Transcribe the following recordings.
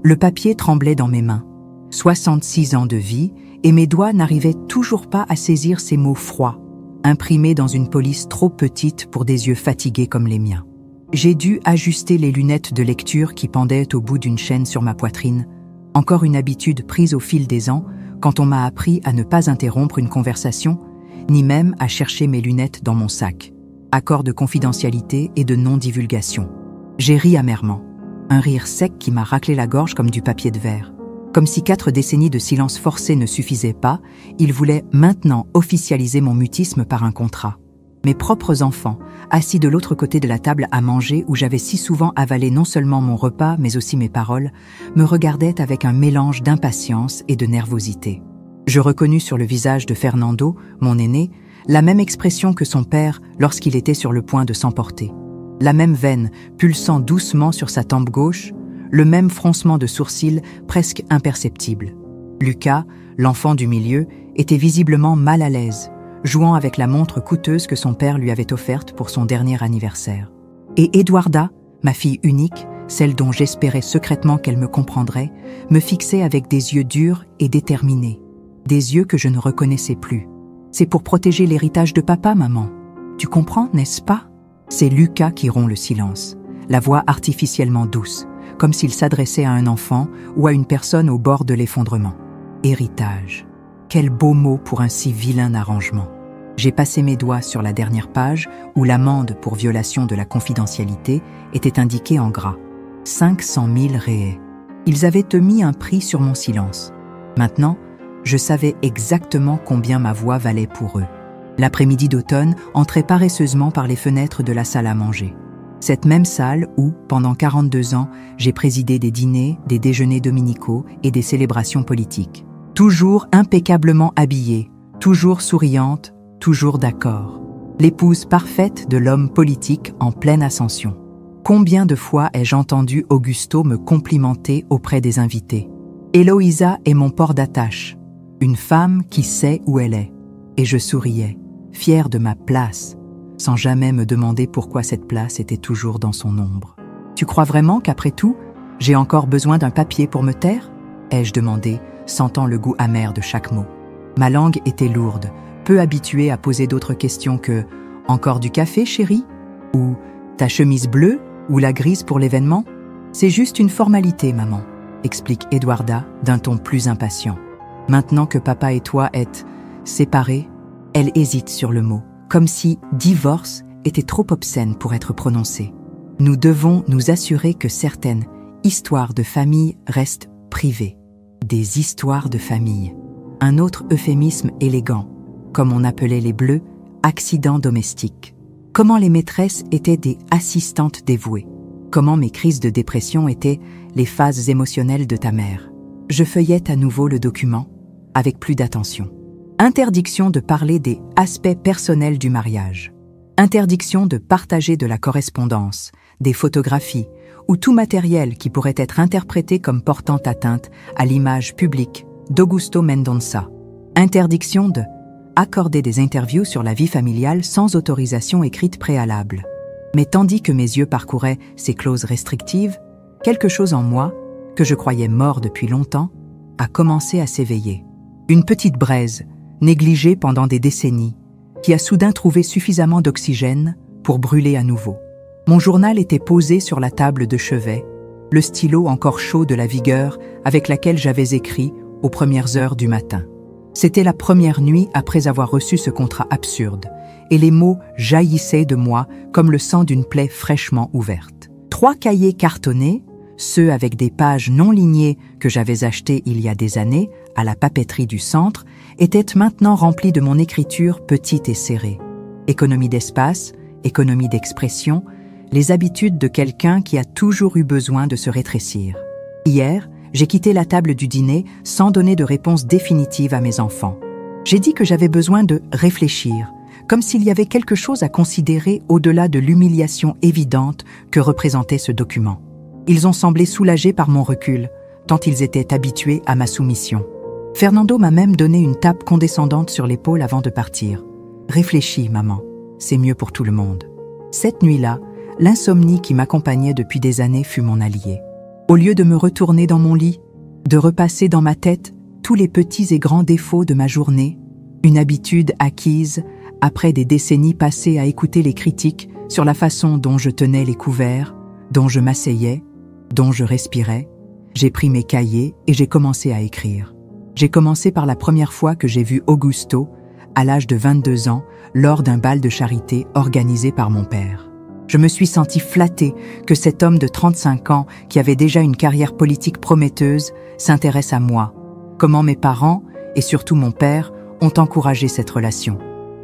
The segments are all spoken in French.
Le papier tremblait dans mes mains. 66 ans de vie, et mes doigts n'arrivaient toujours pas à saisir ces mots froids, imprimés dans une police trop petite pour des yeux fatigués comme les miens. J'ai dû ajuster les lunettes de lecture qui pendaient au bout d'une chaîne sur ma poitrine, encore une habitude prise au fil des ans quand on m'a appris à ne pas interrompre une conversation, ni même à chercher mes lunettes dans mon sac. Accord de confidentialité et de non-divulgation. J'ai ri amèrement, un rire sec qui m'a raclé la gorge comme du papier de verre. Comme si 4 décennies de silence forcé ne suffisaient pas, il voulait maintenant officialiser mon mutisme par un contrat. Mes propres enfants, assis de l'autre côté de la table à manger où j'avais si souvent avalé non seulement mon repas mais aussi mes paroles, me regardaient avec un mélange d'impatience et de nervosité. Je reconnus sur le visage de Fernando, mon aîné, la même expression que son père lorsqu'il était sur le point de s'emporter. La même veine pulsant doucement sur sa tempe gauche, le même froncement de sourcils presque imperceptible. Lucas, l'enfant du milieu, était visiblement mal à l'aise, jouant avec la montre coûteuse que son père lui avait offerte pour son dernier anniversaire. Et Eduarda, ma fille unique, celle dont j'espérais secrètement qu'elle me comprendrait, me fixait avec des yeux durs et déterminés, des yeux que je ne reconnaissais plus. C'est pour protéger l'héritage de papa, maman. Tu comprends, n'est-ce pas? C'est Lucas qui rompt le silence, la voix artificiellement douce, comme s'il s'adressait à un enfant ou à une personne au bord de l'effondrement. Héritage. Quel beau mot pour un si vilain arrangement. J'ai passé mes doigts sur la dernière page où l'amende pour violation de la confidentialité était indiquée en gras. 500 000 réais. Ils avaient mis un prix sur mon silence. Maintenant, je savais exactement combien ma voix valait pour eux. L'après-midi d'automne entrait paresseusement par les fenêtres de la salle à manger. Cette même salle où, pendant 42 ans, j'ai présidé des dîners, des déjeuners dominicaux et des célébrations politiques. Toujours impeccablement habillée, toujours souriante, toujours d'accord. L'épouse parfaite de l'homme politique en pleine ascension. Combien de fois ai-je entendu Augusto me complimenter auprès des invités? Eloïsa est mon port d'attache, une femme qui sait où elle est. Et je souriais, fière de ma place, sans jamais me demander pourquoi cette place était toujours dans son ombre. « Tu crois vraiment qu'après tout, j'ai encore besoin d'un papier pour me taire ?» ai-je demandé, sentant le goût amer de chaque mot. Ma langue était lourde, peu habituée à poser d'autres questions que « Encore du café, chérie ?» ou « Ta chemise bleue ou la grise pour l'événement ?» C'est juste une formalité, maman, explique Eduarda d'un ton plus impatient. Maintenant que papa et toi êtes séparés, elle hésite sur le mot, comme si « divorce » était trop obscène pour être prononcé. Nous devons nous assurer que certaines histoires de famille restent privées. Des histoires de famille. Un autre euphémisme élégant, comme on appelait les bleus, accidents domestiques. Comment les maîtresses étaient des assistantes dévouées. Comment mes crises de dépression étaient les phases émotionnelles de ta mère. Je feuillette à nouveau le document, avec plus d'attention. Interdiction de parler des aspects personnels du mariage. Interdiction de partager de la correspondance, des photographies ou tout matériel qui pourrait être interprété comme portant atteinte à l'image publique d'Augusto Mendonça. Interdiction de accorder des interviews sur la vie familiale sans autorisation écrite préalable. Mais tandis que mes yeux parcouraient ces clauses restrictives, quelque chose en moi, que je croyais mort depuis longtemps, a commencé à s'éveiller. Une petite braise, négligée pendant des décennies, qui a soudain trouvé suffisamment d'oxygène pour brûler à nouveau. Mon journal était posé sur la table de chevet, le stylo encore chaud de la vigueur avec laquelle j'avais écrit aux premières heures du matin. C'était la première nuit après avoir reçu ce contrat absurde, et les mots jaillissaient de moi comme le sang d'une plaie fraîchement ouverte. 3 cahiers cartonnés, ceux avec des pages non lignées que j'avais achetés il y a des années à la papeterie du centre, étaient maintenant remplis de mon écriture petite et serrée. Économie d'espace, économie d'expression, les habitudes de quelqu'un qui a toujours eu besoin de se rétrécir. Hier, j'ai quitté la table du dîner sans donner de réponse définitive à mes enfants. J'ai dit que j'avais besoin de réfléchir, comme s'il y avait quelque chose à considérer au-delà de l'humiliation évidente que représentait ce document. Ils ont semblé soulagés par mon recul, tant ils étaient habitués à ma soumission. Fernando m'a même donné une tape condescendante sur l'épaule avant de partir. « Réfléchis, maman, c'est mieux pour tout le monde. » Cette nuit-là, l'insomnie qui m'accompagnait depuis des années fut mon allié. Au lieu de me retourner dans mon lit, de repasser dans ma tête tous les petits et grands défauts de ma journée, une habitude acquise après des décennies passées à écouter les critiques sur la façon dont je tenais les couverts, dont je m'asseyais, dont je respirais, j'ai pris mes cahiers et j'ai commencé à écrire. J'ai commencé par la première fois que j'ai vu Augusto, à l'âge de 22 ans, lors d'un bal de charité organisé par mon père. Je me suis sentie flattée que cet homme de 35 ans, qui avait déjà une carrière politique prometteuse, s'intéresse à moi. Comment mes parents, et surtout mon père, ont encouragé cette relation.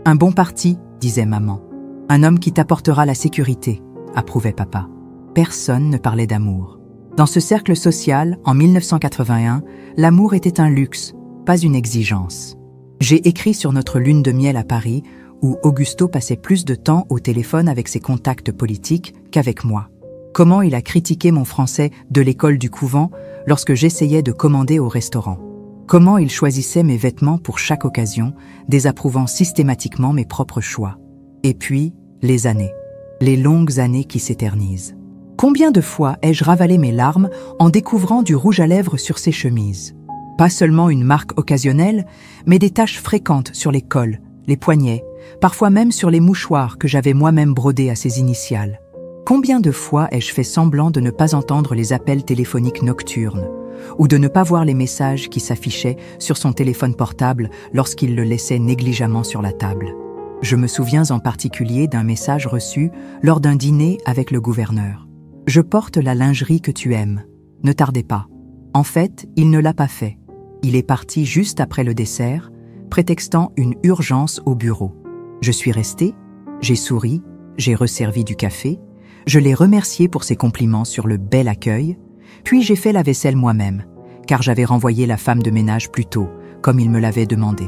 Un bon parti, disait maman. Un homme qui t'apportera la sécurité, approuvait papa. Personne ne parlait d'amour. Dans ce cercle social, en 1981, l'amour était un luxe, pas une exigence. J'ai écrit sur notre lune de miel à Paris, où Augusto passait plus de temps au téléphone avec ses contacts politiques qu'avec moi. Comment il a critiqué mon français de l'école du couvent lorsque j'essayais de commander au restaurant. Comment il choisissait mes vêtements pour chaque occasion, désapprouvant systématiquement mes propres choix. Et puis, les années. Les longues années qui s'éternisent. Combien de fois ai-je ravalé mes larmes en découvrant du rouge à lèvres sur ses chemises? Pas seulement une marque occasionnelle, mais des taches fréquentes sur les cols, les poignets, parfois même sur les mouchoirs que j'avais moi-même brodés à ses initiales. Combien de fois ai-je fait semblant de ne pas entendre les appels téléphoniques nocturnes, ou de ne pas voir les messages qui s'affichaient sur son téléphone portable lorsqu'il le laissait négligemment sur la table. Je me souviens en particulier d'un message reçu lors d'un dîner avec le gouverneur. « Je porte la lingerie que tu aimes. Ne tardez pas. » En fait, il ne l'a pas fait. Il est parti juste après le dessert, prétextant une urgence au bureau. Je suis restée, j'ai souri, j'ai resservi du café, je l'ai remercié pour ses compliments sur le bel accueil, puis j'ai fait la vaisselle moi-même, car j'avais renvoyé la femme de ménage plus tôt, comme il me l'avait demandé.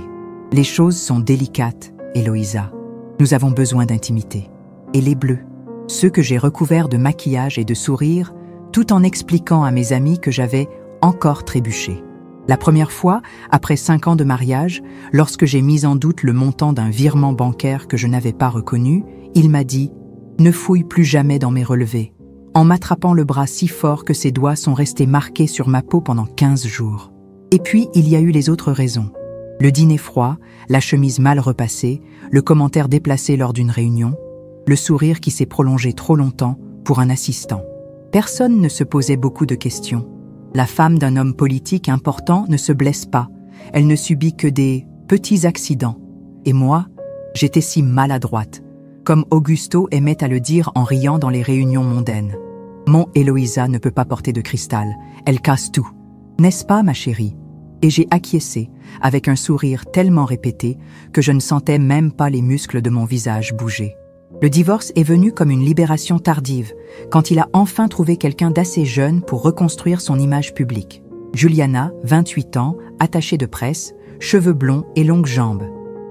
Les choses sont délicates, Héloïsa. Nous avons besoin d'intimité. Et les bleus, ceux que j'ai recouverts de maquillage et de sourire, tout en expliquant à mes amis que j'avais encore trébuché. La première fois, après 5 ans de mariage, lorsque j'ai mis en doute le montant d'un virement bancaire que je n'avais pas reconnu, il m'a dit « Ne fouille plus jamais dans mes relevés », en m'attrapant le bras si fort que ses doigts sont restés marqués sur ma peau pendant 15 jours. Et puis, il y a eu les autres raisons. Le dîner froid, la chemise mal repassée, le commentaire déplacé lors d'une réunion, le sourire qui s'est prolongé trop longtemps pour un assistant. Personne ne se posait beaucoup de questions. La femme d'un homme politique important ne se blesse pas, elle ne subit que des petits accidents. Et moi, j'étais si maladroite, comme Augusto aimait à le dire en riant dans les réunions mondaines. Mon Héloïsa ne peut pas porter de cristal, elle casse tout. N'est-ce pas, ma chérie? Et j'ai acquiescé, avec un sourire tellement répété que je ne sentais même pas les muscles de mon visage bouger. Le divorce est venu comme une libération tardive, quand il a enfin trouvé quelqu'un d'assez jeune pour reconstruire son image publique. Juliana, 28 ans, attachée de presse, cheveux blonds et longues jambes.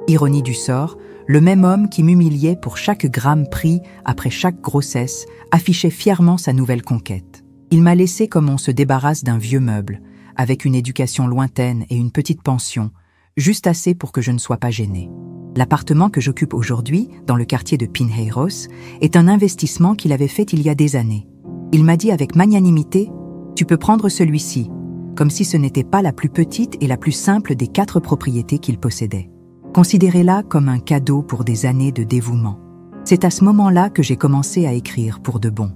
Ironie du sort, le même homme qui m'humiliait pour chaque gramme pris après chaque grossesse affichait fièrement sa nouvelle conquête. Il m'a laissé comme on se débarrasse d'un vieux meuble, avec une éducation lointaine et une petite pension, juste assez pour que je ne sois pas gênée. L'appartement que j'occupe aujourd'hui, dans le quartier de Pinheiros, est un investissement qu'il avait fait il y a des années. Il m'a dit avec magnanimité « Tu peux prendre celui-ci », comme si ce n'était pas la plus petite et la plus simple des 4 propriétés qu'il possédait. Considérez-la comme un cadeau pour des années de dévouement. C'est à ce moment-là que j'ai commencé à écrire pour de bon.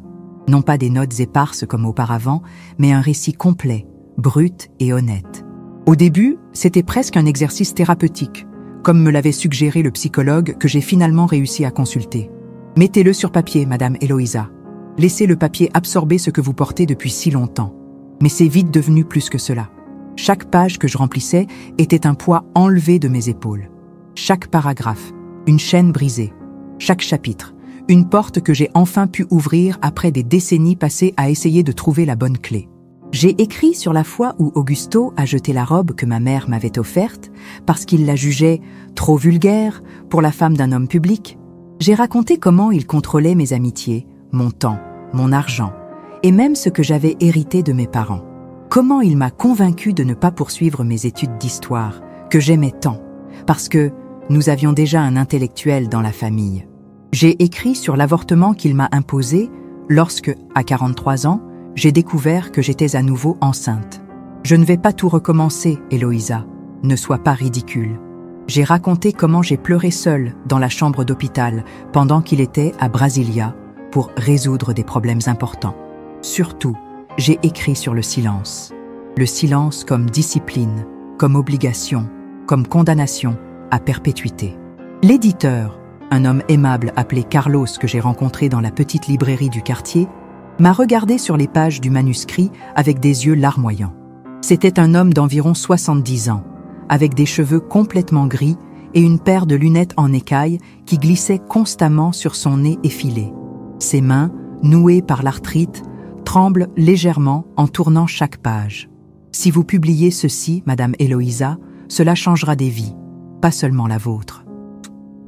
Non pas des notes éparses comme auparavant, mais un récit complet, brut et honnête. Au début, c'était presque un exercice thérapeutique, comme me l'avait suggéré le psychologue que j'ai finalement réussi à consulter. Mettez-le sur papier, Madame Héloïsa. Laissez le papier absorber ce que vous portez depuis si longtemps. Mais c'est vite devenu plus que cela. Chaque page que je remplissais était un poids enlevé de mes épaules. Chaque paragraphe, une chaîne brisée. Chaque chapitre, une porte que j'ai enfin pu ouvrir après des décennies passées à essayer de trouver la bonne clé. J'ai écrit sur la fois où Augusto a jeté la robe que ma mère m'avait offerte parce qu'il la jugeait trop vulgaire pour la femme d'un homme public. J'ai raconté comment il contrôlait mes amitiés, mon temps, mon argent et même ce que j'avais hérité de mes parents. Comment il m'a convaincue de ne pas poursuivre mes études d'histoire, que j'aimais tant, parce que nous avions déjà un intellectuel dans la famille. J'ai écrit sur l'avortement qu'il m'a imposé lorsque, à 43 ans, j'ai découvert que j'étais à nouveau enceinte. Je ne vais pas tout recommencer, Héloïsa. Ne sois pas ridicule. J'ai raconté comment j'ai pleuré seule dans la chambre d'hôpital pendant qu'il était à Brasilia pour résoudre des problèmes importants. Surtout, j'ai écrit sur le silence. Le silence comme discipline, comme obligation, comme condamnation à perpétuité. L'éditeur, un homme aimable appelé Carlos que j'ai rencontré dans la petite librairie du quartier, m'a regardé sur les pages du manuscrit avec des yeux larmoyants. C'était un homme d'environ 70 ans, avec des cheveux complètement gris et une paire de lunettes en écaille qui glissaient constamment sur son nez effilé. Ses mains, nouées par l'arthrite, tremblent légèrement en tournant chaque page. Si vous publiez ceci, Madame Héloïsa, cela changera des vies, pas seulement la vôtre.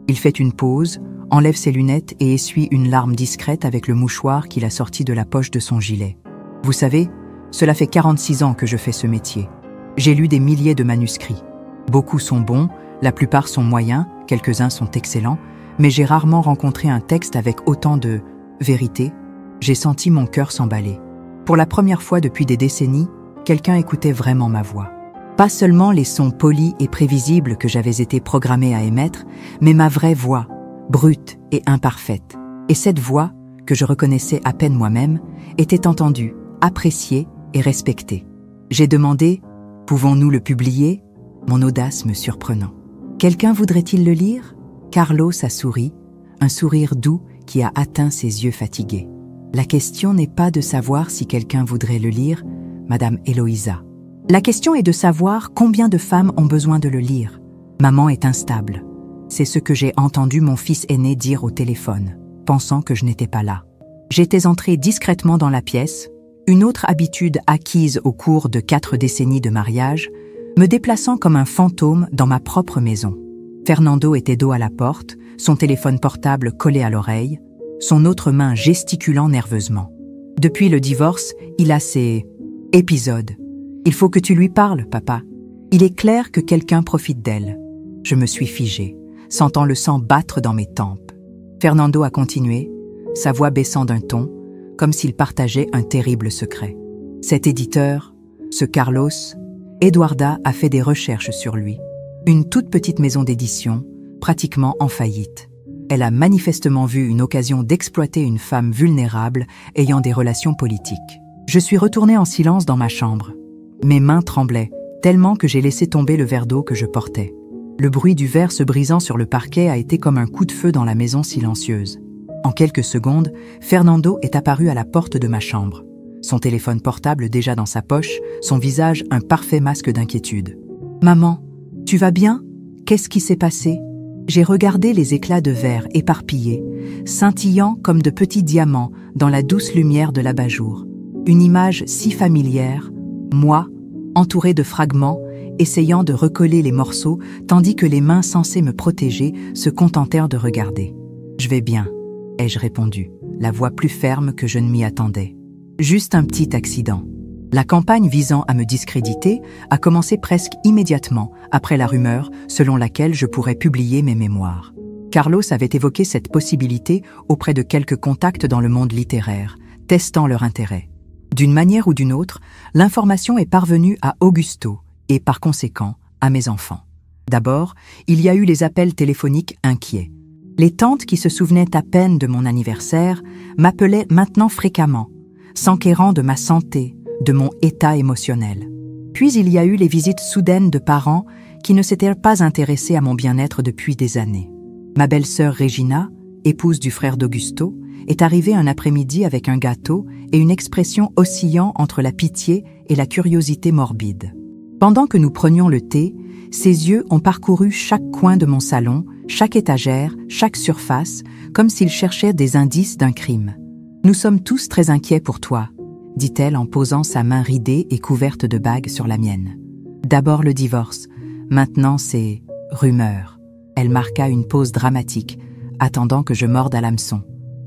Il fait une pause, enlève ses lunettes et essuie une larme discrète avec le mouchoir qu'il a sorti de la poche de son gilet. Vous savez, cela fait 46 ans que je fais ce métier. J'ai lu des milliers de manuscrits. Beaucoup sont bons, la plupart sont moyens, quelques-uns sont excellents, mais j'ai rarement rencontré un texte avec autant de vérité. J'ai senti mon cœur s'emballer. Pour la première fois depuis des décennies, quelqu'un écoutait vraiment ma voix. Pas seulement les sons polis et prévisibles que j'avais été programmée à émettre, mais ma vraie voix, brute et imparfaite. Et cette voix, que je reconnaissais à peine moi-même, était entendue, appréciée et respectée. J'ai demandé « Pouvons-nous le publier ?» Mon audace me surprenant. Quelqu'un voudrait-il le lire? Carlos a souri, un sourire doux qui a atteint ses yeux fatigués. La question n'est pas de savoir si quelqu'un voudrait le lire, Madame Héloïsa. La question est de savoir combien de femmes ont besoin de le lire. Maman est instable. C'est ce que j'ai entendu mon fils aîné dire au téléphone, pensant que je n'étais pas là. J'étais entrée discrètement dans la pièce, une autre habitude acquise au cours de 4 décennies de mariage, me déplaçant comme un fantôme dans ma propre maison. Fernando était dos à la porte, son téléphone portable collé à l'oreille, son autre main gesticulant nerveusement. Depuis le divorce, il a ces épisodes. Il faut que tu lui parles, papa. Il est clair que quelqu'un profite d'elle. Je me suis figée, sentant le sang battre dans mes tempes. Fernando a continué, sa voix baissant d'un ton, comme s'il partageait un terrible secret. Cet éditeur, ce Carlos, Eduarda a fait des recherches sur lui. Une toute petite maison d'édition, pratiquement en faillite. Elle a manifestement vu une occasion d'exploiter une femme vulnérable ayant des relations politiques. Je suis retournée en silence dans ma chambre. Mes mains tremblaient, tellement que j'ai laissé tomber le verre d'eau que je portais. Le bruit du verre se brisant sur le parquet a été comme un coup de feu dans la maison silencieuse. En quelques secondes, Fernando est apparu à la porte de ma chambre. Son téléphone portable déjà dans sa poche, son visage un parfait masque d'inquiétude. « Maman, tu vas bien? Qu'est-ce qui s'est passé ?» J'ai regardé les éclats de verre éparpillés, scintillant comme de petits diamants dans la douce lumière de l'abat-jour. Une image si familière, moi, entourée de fragments, essayant de recoller les morceaux, tandis que les mains censées me protéger se contentèrent de regarder. « Je vais bien », ai-je répondu, la voix plus ferme que je ne m'y attendais. Juste un petit accident. La campagne visant à me discréditer a commencé presque immédiatement après la rumeur selon laquelle je pourrais publier mes mémoires. Carlos avait évoqué cette possibilité auprès de quelques contacts dans le monde littéraire, testant leur intérêt. D'une manière ou d'une autre, l'information est parvenue à Augusto et, par conséquent, à mes enfants. D'abord, il y a eu les appels téléphoniques inquiets. Les tantes qui se souvenaient à peine de mon anniversaire m'appelaient maintenant fréquemment, s'enquérant de ma santé, de mon état émotionnel. Puis il y a eu les visites soudaines de parents qui ne s'étaient pas intéressés à mon bien-être depuis des années. Ma belle-sœur Regina, épouse du frère d'Augusto, est arrivée un après-midi avec un gâteau et une expression oscillant entre la pitié et la curiosité morbide. Pendant que nous prenions le thé, ses yeux ont parcouru chaque coin de mon salon, chaque étagère, chaque surface, comme s'ils cherchaient des indices d'un crime. « Nous sommes tous très inquiets pour toi », dit-elle en posant sa main ridée et couverte de bagues sur la mienne. D'abord le divorce, maintenant c'est rumeur. Elle marqua une pause dramatique, attendant que je morde à l'hameçon.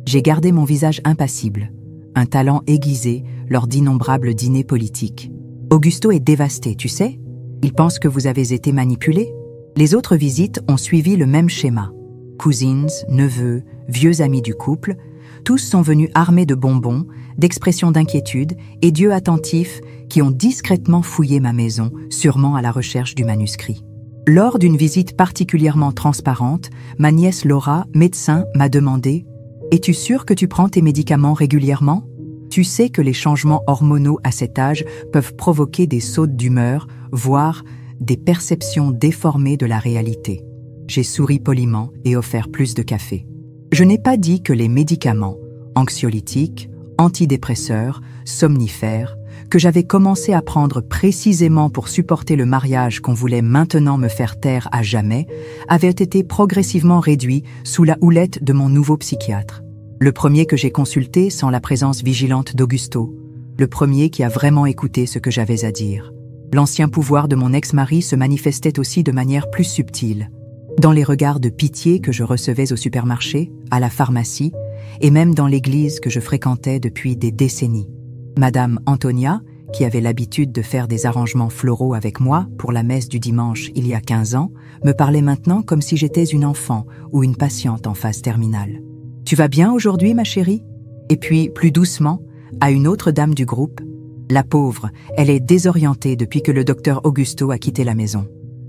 J'ai gardé mon visage impassible, un talent aiguisé lors d'innombrables dîners politiques. Augusto est dévasté, tu sais? Il pense que vous avez été manipulé. Les autres visites ont suivi le même schéma. Cousines, neveux, vieux amis du couple, tous sont venus armés de bonbons, d'expressions d'inquiétude et d'yeux attentifs qui ont discrètement fouillé ma maison, sûrement à la recherche du manuscrit. Lors d'une visite particulièrement transparente, ma nièce Laura, médecin, m'a demandé « Es-tu sûre que tu prends tes médicaments régulièrement ? Tu sais que les changements hormonaux à cet âge peuvent provoquer des sautes d'humeur, voire des perceptions déformées de la réalité. » J'ai souri poliment et offert plus de café. Je n'ai pas dit que les médicaments, anxiolytiques, antidépresseurs, somnifères, que j'avais commencé à prendre précisément pour supporter le mariage qu'on voulait maintenant me faire taire à jamais, avaient été progressivement réduits sous la houlette de mon nouveau psychiatre. Le premier que j'ai consulté sans la présence vigilante d'Augusto. Le premier qui a vraiment écouté ce que j'avais à dire. L'ancien pouvoir de mon ex-mari se manifestait aussi de manière plus subtile. Dans les regards de pitié que je recevais au supermarché, à la pharmacie, et même dans l'église que je fréquentais depuis des décennies. Madame Antonia, qui avait l'habitude de faire des arrangements floraux avec moi pour la messe du dimanche il y a 15 ans, me parlait maintenant comme si j'étais une enfant ou une patiente en phase terminale. « Tu vas bien aujourd'hui, ma chérie ?» Et puis, plus doucement, à une autre dame du groupe, « La pauvre, elle est désorientée depuis que le docteur Augusto a quitté la maison.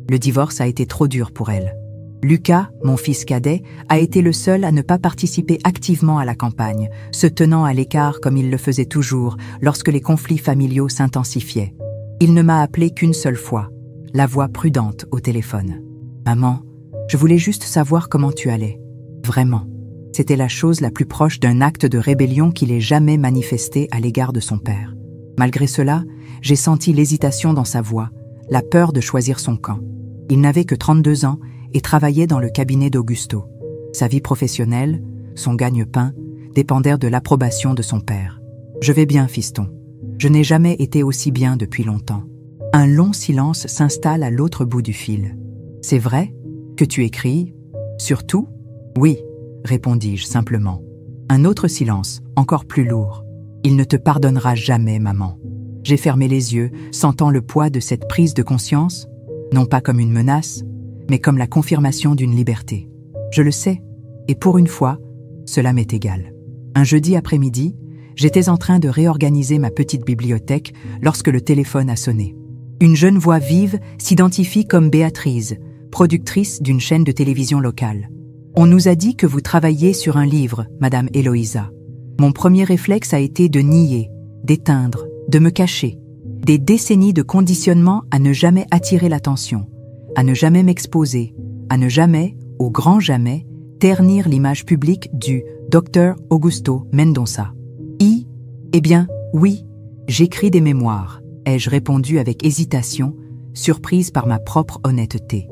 Le divorce a été trop dur pour elle. Lucas, mon fils cadet, a été le seul à ne pas participer activement à la campagne, se tenant à l'écart comme il le faisait toujours lorsque les conflits familiaux s'intensifiaient. Il ne m'a appelé qu'une seule fois, la voix prudente au téléphone. « Maman, je voulais juste savoir comment tu allais. Vraiment. » C'était la chose la plus proche d'un acte de rébellion qu'il ait jamais manifesté à l'égard de son père. Malgré cela, j'ai senti l'hésitation dans sa voix, la peur de choisir son camp. Il n'avait que 32 ans et travaillait dans le cabinet d'Augusto. Sa vie professionnelle, son gagne-pain, dépendèrent de l'approbation de son père. « Je vais bien, fiston. Je n'ai jamais été aussi bien depuis longtemps. » Un long silence s'installe à l'autre bout du fil. « C'est vrai que tu écris? Surtout? »« Oui, » répondis-je simplement. Un autre silence, encore plus lourd. « Il ne te pardonnera jamais, maman. » J'ai fermé les yeux, sentant le poids de cette prise de conscience, non pas comme une menace, mais comme la confirmation d'une liberté. Je le sais, et pour une fois, cela m'est égal. Un jeudi après-midi, j'étais en train de réorganiser ma petite bibliothèque lorsque le téléphone a sonné. Une jeune voix vive s'identifie comme Béatrice, productrice d'une chaîne de télévision locale. « On nous a dit que vous travailliez sur un livre, Madame Héloïsa. » Mon premier réflexe a été de nier, d'éteindre, de me cacher. Des décennies de conditionnement à ne jamais attirer l'attention, à ne jamais m'exposer, à ne jamais, au grand jamais, ternir l'image publique du Dr Augusto Mendonça. Eh bien, oui, j'écris des mémoires, ai-je répondu avec hésitation, surprise par ma propre honnêteté.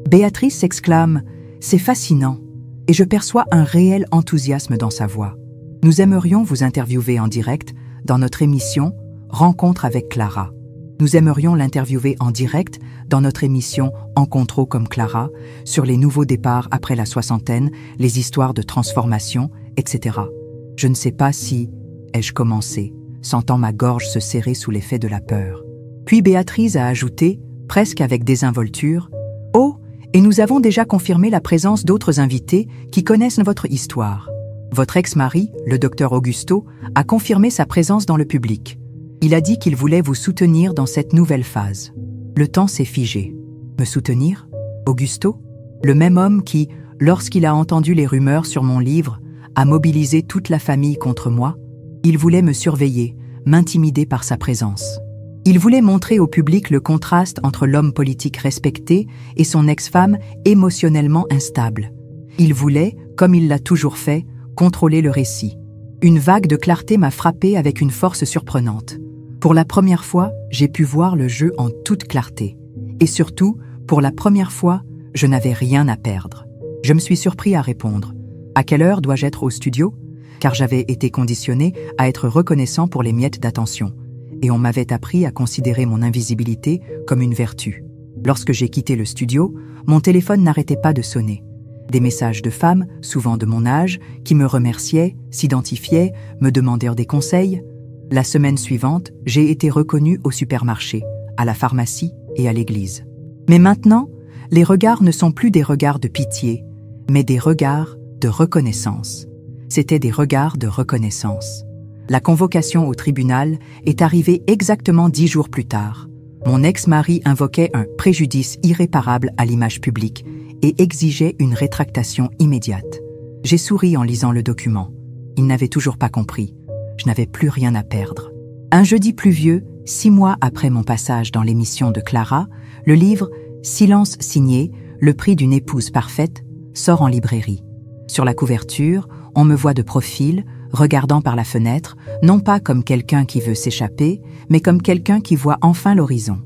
Béatrice s'exclame « C'est fascinant !» et je perçois un réel enthousiasme dans sa voix. Nous aimerions vous interviewer en direct dans notre émission « Rencontre avec Clara ». Nous aimerions l'interviewer en direct dans notre émission « Encontrons comme Clara » sur les nouveaux départs après la soixantaine, les histoires de transformation, etc. Je ne sais pas si, ai-je commencé, sentant ma gorge se serrer sous l'effet de la peur. Puis Béatrice a ajouté, presque avec désinvolture, « Oh, et nous avons déjà confirmé la présence d'autres invités qui connaissent votre histoire. Votre ex-mari, le docteur Augusto, a confirmé sa présence dans le public. Il a dit qu'il voulait vous soutenir dans cette nouvelle phase. » Le temps s'est figé. Me soutenir? Augusto? Le même homme qui, lorsqu'il a entendu les rumeurs sur mon livre, a mobilisé toute la famille contre moi? Il voulait me surveiller, m'intimider par sa présence. Il voulait montrer au public le contraste entre l'homme politique respecté et son ex-femme émotionnellement instable. Il voulait, comme il l'a toujours fait, contrôler le récit. Une vague de clarté m'a frappé avec une force surprenante. Pour la première fois, j'ai pu voir le jeu en toute clarté. Et surtout, pour la première fois, je n'avais rien à perdre. Je me suis surpris à répondre. À quelle heure dois-je être au studio? Car j'avais été conditionné à être reconnaissant pour les miettes d'attention. Et on m'avait appris à considérer mon invisibilité comme une vertu. Lorsque j'ai quitté le studio, mon téléphone n'arrêtait pas de sonner. Des messages de femmes, souvent de mon âge, qui me remerciaient, s'identifiaient, me demandèrent des conseils. La semaine suivante, j'ai été reconnue au supermarché, à la pharmacie et à l'église. Mais maintenant, les regards ne sont plus des regards de pitié, mais des regards de reconnaissance. C'étaient des regards de reconnaissance. La convocation au tribunal est arrivée exactement 10 jours plus tard. Mon ex-mari invoquait un préjudice irréparable à l'image publique et exigeait une rétractation immédiate. J'ai souri en lisant le document. Il n'avait toujours pas compris. Je n'avais plus rien à perdre. Un jeudi pluvieux, 6 mois après mon passage dans l'émission de Clara, le livre « Silence signé, le prix d'une épouse parfaite » sort en librairie. Sur la couverture, on me voit de profil, regardant par la fenêtre, non pas comme quelqu'un qui veut s'échapper, mais comme quelqu'un qui voit enfin l'horizon.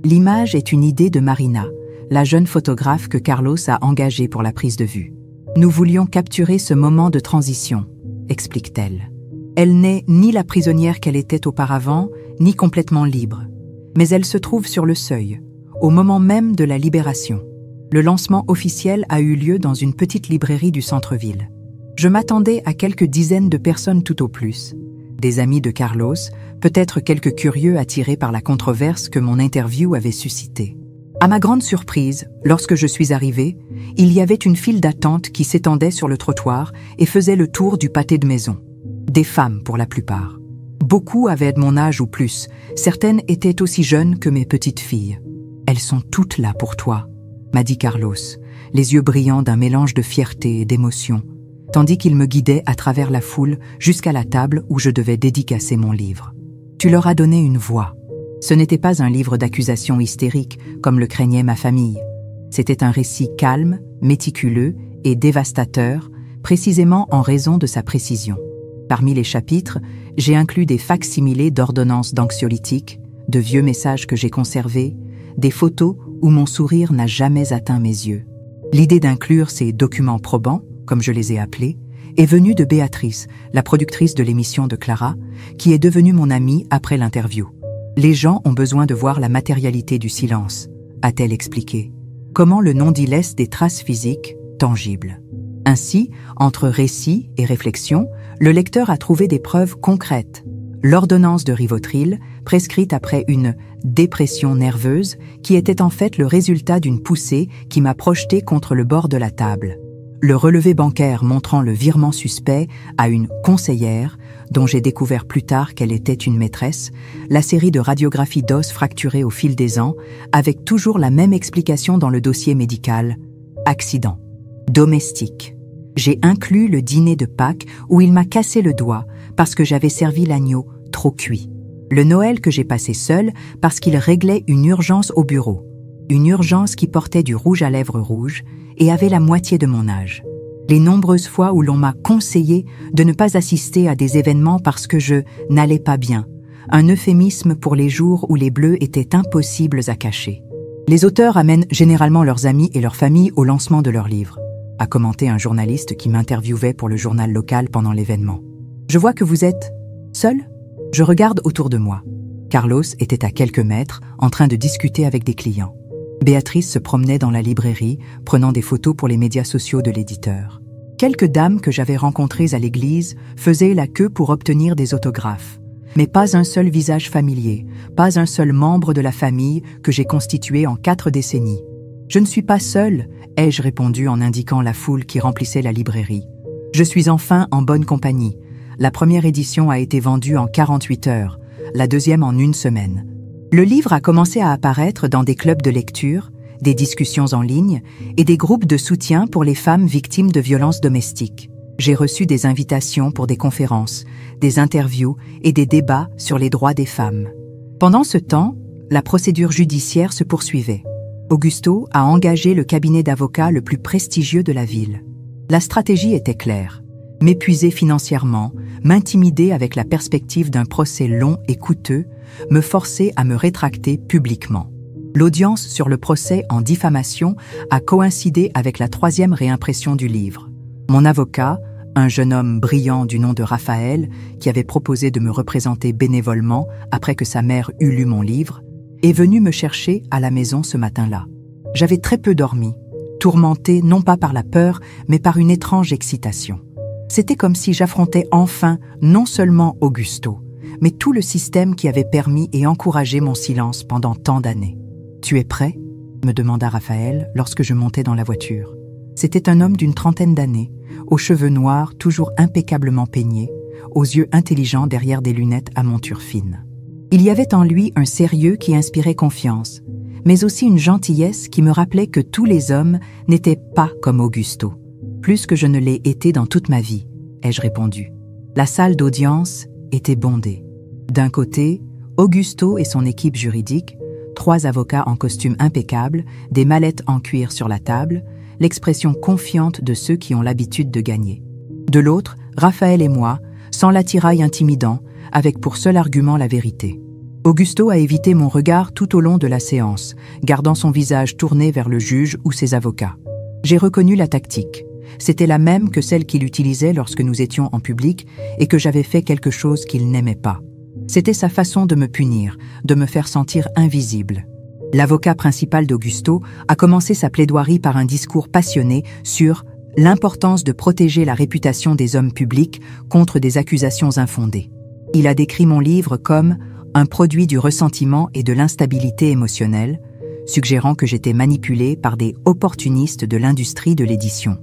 L'image est une idée de Marina, la jeune photographe que Carlos a engagée pour la prise de vue. Nous voulions capturer ce moment de transition, explique-t-elle. Elle n'est ni la prisonnière qu'elle était auparavant, ni complètement libre. Mais elle se trouve sur le seuil, au moment même de la libération. Le lancement officiel a eu lieu dans une petite librairie du centre-ville. Je m'attendais à quelques dizaines de personnes tout au plus. Des amis de Carlos, peut-être quelques curieux attirés par la controverse que mon interview avait suscitée. À ma grande surprise, lorsque je suis arrivée, il y avait une file d'attente qui s'étendait sur le trottoir et faisait le tour du pâté de maison. Des femmes pour la plupart. Beaucoup avaient de mon âge ou plus, certaines étaient aussi jeunes que mes petites filles. « Elles sont toutes là pour toi », m'a dit Carlos, les yeux brillants d'un mélange de fierté et d'émotion, tandis qu'il me guidait à travers la foule jusqu'à la table où je devais dédicacer mon livre. Tu leur as donné une voix. Ce n'était pas un livre d'accusation hystérique, comme le craignait ma famille. C'était un récit calme, méticuleux et dévastateur, précisément en raison de sa précision. Parmi les chapitres, j'ai inclus des facsimilés d'ordonnances d'anxiolytiques, de vieux messages que j'ai conservés, des photos où mon sourire n'a jamais atteint mes yeux. L'idée d'inclure ces documents probants, comme je les ai appelés, est venue de Béatrice, la productrice de l'émission de Clara, qui est devenue mon amie après l'interview. Les gens ont besoin de voir la matérialité du silence, a-t-elle expliqué. Comment le non-dit laisse des traces physiques tangibles. Ainsi, entre récit et réflexion, le lecteur a trouvé des preuves concrètes. L'ordonnance de Rivotril, prescrite après une dépression nerveuse, qui était en fait le résultat d'une poussée qui m'a projeté contre le bord de la table. Le relevé bancaire montrant le virement suspect à une conseillère, dont j'ai découvert plus tard qu'elle était une maîtresse, la série de radiographies d'os fracturées au fil des ans, avec toujours la même explication dans le dossier médical. Accident. Domestique. J'ai inclus le dîner de Pâques où il m'a cassé le doigt parce que j'avais servi l'agneau trop cuit. Le Noël que j'ai passé seul parce qu'il réglait une urgence au bureau. Une urgence qui portait du rouge à lèvres rouge et avait la moitié de mon âge. Les nombreuses fois où l'on m'a conseillé de ne pas assister à des événements parce que je n'allais pas bien. Un euphémisme pour les jours où les bleus étaient impossibles à cacher. Les auteurs amènent généralement leurs amis et leurs familles au lancement de leurs livres, a commenté un journaliste qui m'interviewait pour le journal local pendant l'événement. Je vois que vous êtes seul ? Je regarde autour de moi. Carlos était à quelques mètres, en train de discuter avec des clients. Béatrice se promenait dans la librairie, prenant des photos pour les médias sociaux de l'éditeur. Quelques dames que j'avais rencontrées à l'église faisaient la queue pour obtenir des autographes. Mais pas un seul visage familier, pas un seul membre de la famille que j'ai constitué en 4 décennies. « Je ne suis pas seule », ai-je répondu en indiquant la foule qui remplissait la librairie. « Je suis enfin en bonne compagnie. La première édition a été vendue en 48 heures, la deuxième en 1 semaine. Le livre a commencé à apparaître dans des clubs de lecture, des discussions en ligne et des groupes de soutien pour les femmes victimes de violences domestiques. J'ai reçu des invitations pour des conférences, des interviews et des débats sur les droits des femmes. Pendant ce temps, la procédure judiciaire se poursuivait. Augusto a engagé le cabinet d'avocats le plus prestigieux de la ville. La stratégie était claire. M'épuiser financièrement, m'intimider avec la perspective d'un procès long et coûteux, me forcer à me rétracter publiquement. L'audience sur le procès en diffamation a coïncidé avec la 3e réimpression du livre. Mon avocat, un jeune homme brillant du nom de Raphaël, qui avait proposé de me représenter bénévolement après que sa mère eut lu mon livre, est venu me chercher à la maison ce matin-là. J'avais très peu dormi, tourmenté non pas par la peur, mais par une étrange excitation. C'était comme si j'affrontais enfin non seulement Augusto, mais tout le système qui avait permis et encouragé mon silence pendant tant d'années. « Tu es prêt ?» me demanda Raphaël lorsque je montais dans la voiture. C'était un homme d'une 30aine d'années, aux cheveux noirs toujours impeccablement peignés, aux yeux intelligents derrière des lunettes à monture fine. Il y avait en lui un sérieux qui inspirait confiance, mais aussi une gentillesse qui me rappelait que tous les hommes n'étaient pas comme Augusto. Plus que je ne l'ai été dans toute ma vie, ai-je répondu. La salle d'audience était bondée. D'un côté, Augusto et son équipe juridique, 3 avocats en costume impeccable, des mallettes en cuir sur la table, l'expression confiante de ceux qui ont l'habitude de gagner. De l'autre, Raphaël et moi, sans l'attirail intimidant, avec pour seul argument la vérité. Augusto a évité mon regard tout au long de la séance, gardant son visage tourné vers le juge ou ses avocats. J'ai reconnu la tactique. C'était la même que celle qu'il utilisait lorsque nous étions en public et que j'avais fait quelque chose qu'il n'aimait pas. C'était sa façon de me punir, de me faire sentir invisible. L'avocat principal d'Augusto a commencé sa plaidoirie par un discours passionné sur l'importance de protéger la réputation des hommes publics contre des accusations infondées. Il a décrit mon livre comme un produit du ressentiment et de l'instabilité émotionnelle, suggérant que j'étais manipulé par des opportunistes de l'industrie de l'édition.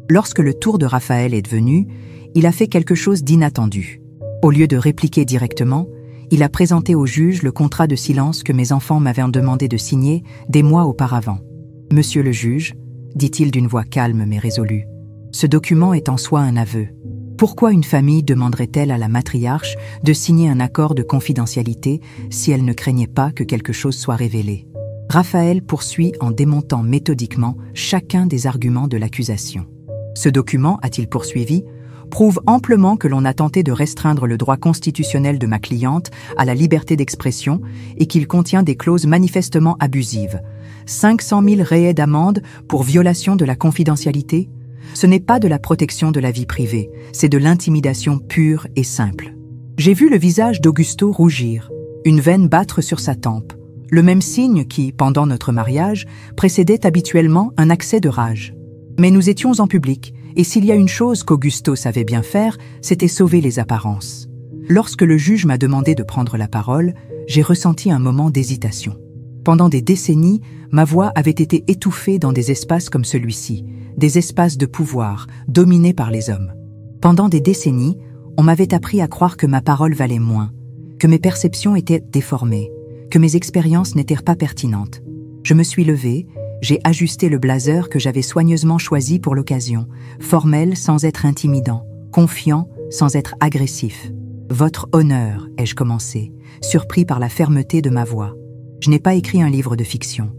Lorsque le tour de Raphaël est venu, il a fait quelque chose d'inattendu. Au lieu de répliquer directement, il a présenté au juge le contrat de silence que mes enfants m'avaient demandé de signer des mois auparavant. « Monsieur le juge », dit-il d'une voix calme mais résolue, « ce document est en soi un aveu. Pourquoi une famille demanderait-elle à la matriarche de signer un accord de confidentialité si elle ne craignait pas que quelque chose soit révélé ?» Raphaël poursuit en démontant méthodiquement chacun des arguments de l'accusation. Ce document, a-t-il poursuivi, prouve amplement que l'on a tenté de restreindre le droit constitutionnel de ma cliente à la liberté d'expression et qu'il contient des clauses manifestement abusives. 500 000 rayés d'amende pour violation de la confidentialité. Ce n'est pas de la protection de la vie privée, c'est de l'intimidation pure et simple. J'ai vu le visage d'Augusto rougir, une veine battre sur sa tempe, le même signe qui, pendant notre mariage, précédait habituellement un accès de rage. Mais nous étions en public, et s'il y a une chose qu'Augusto savait bien faire, c'était sauver les apparences. Lorsque le juge m'a demandé de prendre la parole, j'ai ressenti un moment d'hésitation. Pendant des décennies, ma voix avait été étouffée dans des espaces comme celui-ci, des espaces de pouvoir, dominés par les hommes. Pendant des décennies, on m'avait appris à croire que ma parole valait moins, que mes perceptions étaient déformées, que mes expériences n'étaient pas pertinentes. Je me suis levée, j'ai ajusté le blazer que j'avais soigneusement choisi pour l'occasion, formel sans être intimidant, confiant sans être agressif. « Votre honneur », ai-je commencé, surpris par la fermeté de ma voix. Je n'ai pas écrit un livre de fiction.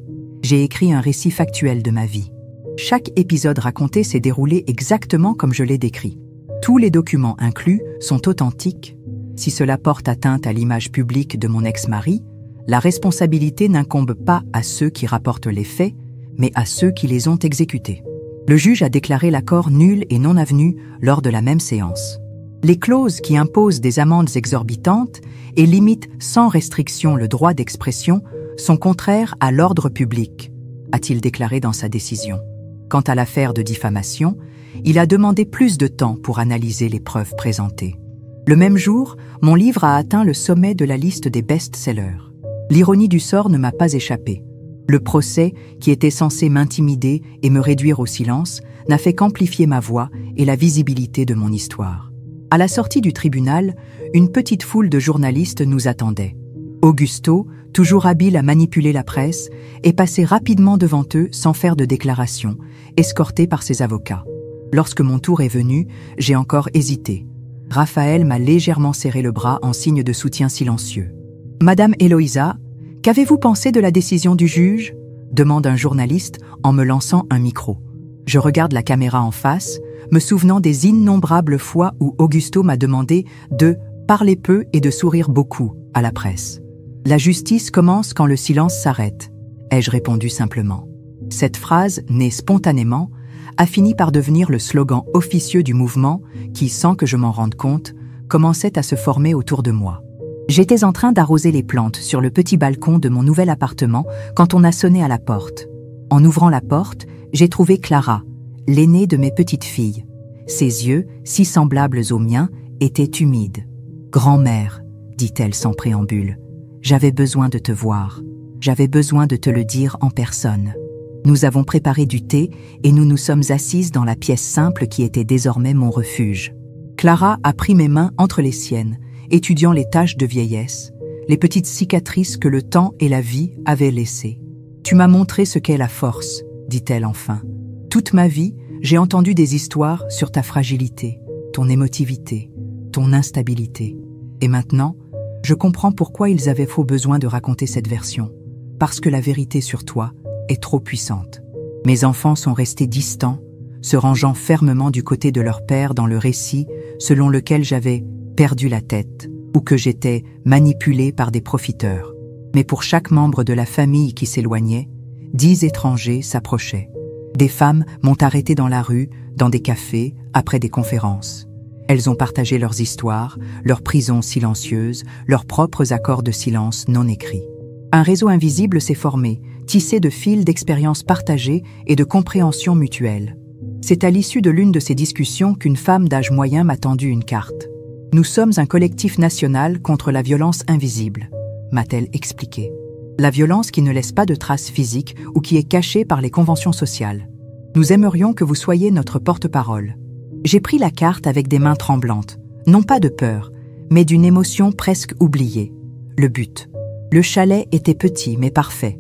J'ai écrit un récit factuel de ma vie. Chaque épisode raconté s'est déroulé exactement comme je l'ai décrit. Tous les documents inclus sont authentiques. Si cela porte atteinte à l'image publique de mon ex-mari, la responsabilité n'incombe pas à ceux qui rapportent les faits, mais à ceux qui les ont exécutés. Le juge a déclaré l'accord nul et non avenu lors de la même séance. Les clauses qui imposent des amendes exorbitantes et limitent sans restriction le droit d'expression sont contraires à l'ordre public, a-t-il déclaré dans sa décision. Quant à l'affaire de diffamation, il a demandé plus de temps pour analyser les preuves présentées. Le même jour, mon livre a atteint le sommet de la liste des best-sellers. L'ironie du sort ne m'a pas échappé. Le procès, qui était censé m'intimider et me réduire au silence, n'a fait qu'amplifier ma voix et la visibilité de mon histoire. À la sortie du tribunal, une petite foule de journalistes nous attendait. Augusto, toujours habile à manipuler la presse, est passé rapidement devant eux sans faire de déclaration, escorté par ses avocats. Lorsque mon tour est venu, j'ai encore hésité. Raphaël m'a légèrement serré le bras en signe de soutien silencieux. « Madame Eloïsa, qu'avez-vous pensé de la décision du juge ?» demande un journaliste en me lançant un micro. Je regarde la caméra en face, me souvenant des innombrables fois où Augusto m'a demandé de parler peu et de sourire beaucoup à la presse. « La justice commence quand le silence s'arrête », ai-je répondu simplement. Cette phrase, née spontanément, a fini par devenir le slogan officieux du mouvement qui, sans que je m'en rende compte, commençait à se former autour de moi. J'étais en train d'arroser les plantes sur le petit balcon de mon nouvel appartement quand on a sonné à la porte. En ouvrant la porte, j'ai trouvé Clara, l'aînée de mes petites filles. Ses yeux, si semblables aux miens, étaient humides. « Grand-mère », dit-elle sans préambule, « j'avais besoin de te voir. J'avais besoin de te le dire en personne. » Nous avons préparé du thé et nous nous sommes assises dans la pièce simple qui était désormais mon refuge. Clara a pris mes mains entre les siennes, étudiant les taches de vieillesse, les petites cicatrices que le temps et la vie avaient laissées. « Tu m'as montré ce qu'est la force », dit-elle enfin. « Toute ma vie, j'ai entendu des histoires sur ta fragilité, ton émotivité, ton instabilité. Et maintenant, je comprends pourquoi ils avaient faux besoin de raconter cette version. Parce que la vérité sur toi est trop puissante. Mes enfants sont restés distants, se rangeant fermement du côté de leur père dans le récit selon lequel j'avais perdu la tête ou que j'étais manipulée par des profiteurs. Mais pour chaque membre de la famille qui s'éloignait, 10 étrangers s'approchaient. Des femmes m'ont arrêté dans la rue, dans des cafés, après des conférences. Elles ont partagé leurs histoires, leurs prisons silencieuses, leurs propres accords de silence non écrits. Un réseau invisible s'est formé, tissé de fils d'expériences partagées et de compréhension mutuelle. C'est à l'issue de l'une de ces discussions qu'une femme d'âge moyen m'a tendu une carte. « Nous sommes un collectif national contre la violence invisible », m'a-t-elle expliqué. La violence qui ne laisse pas de traces physiques ou qui est cachée par les conventions sociales. Nous aimerions que vous soyez notre porte-parole. J'ai pris la carte avec des mains tremblantes, non pas de peur, mais d'une émotion presque oubliée. Le but. Le chalet était petit mais parfait.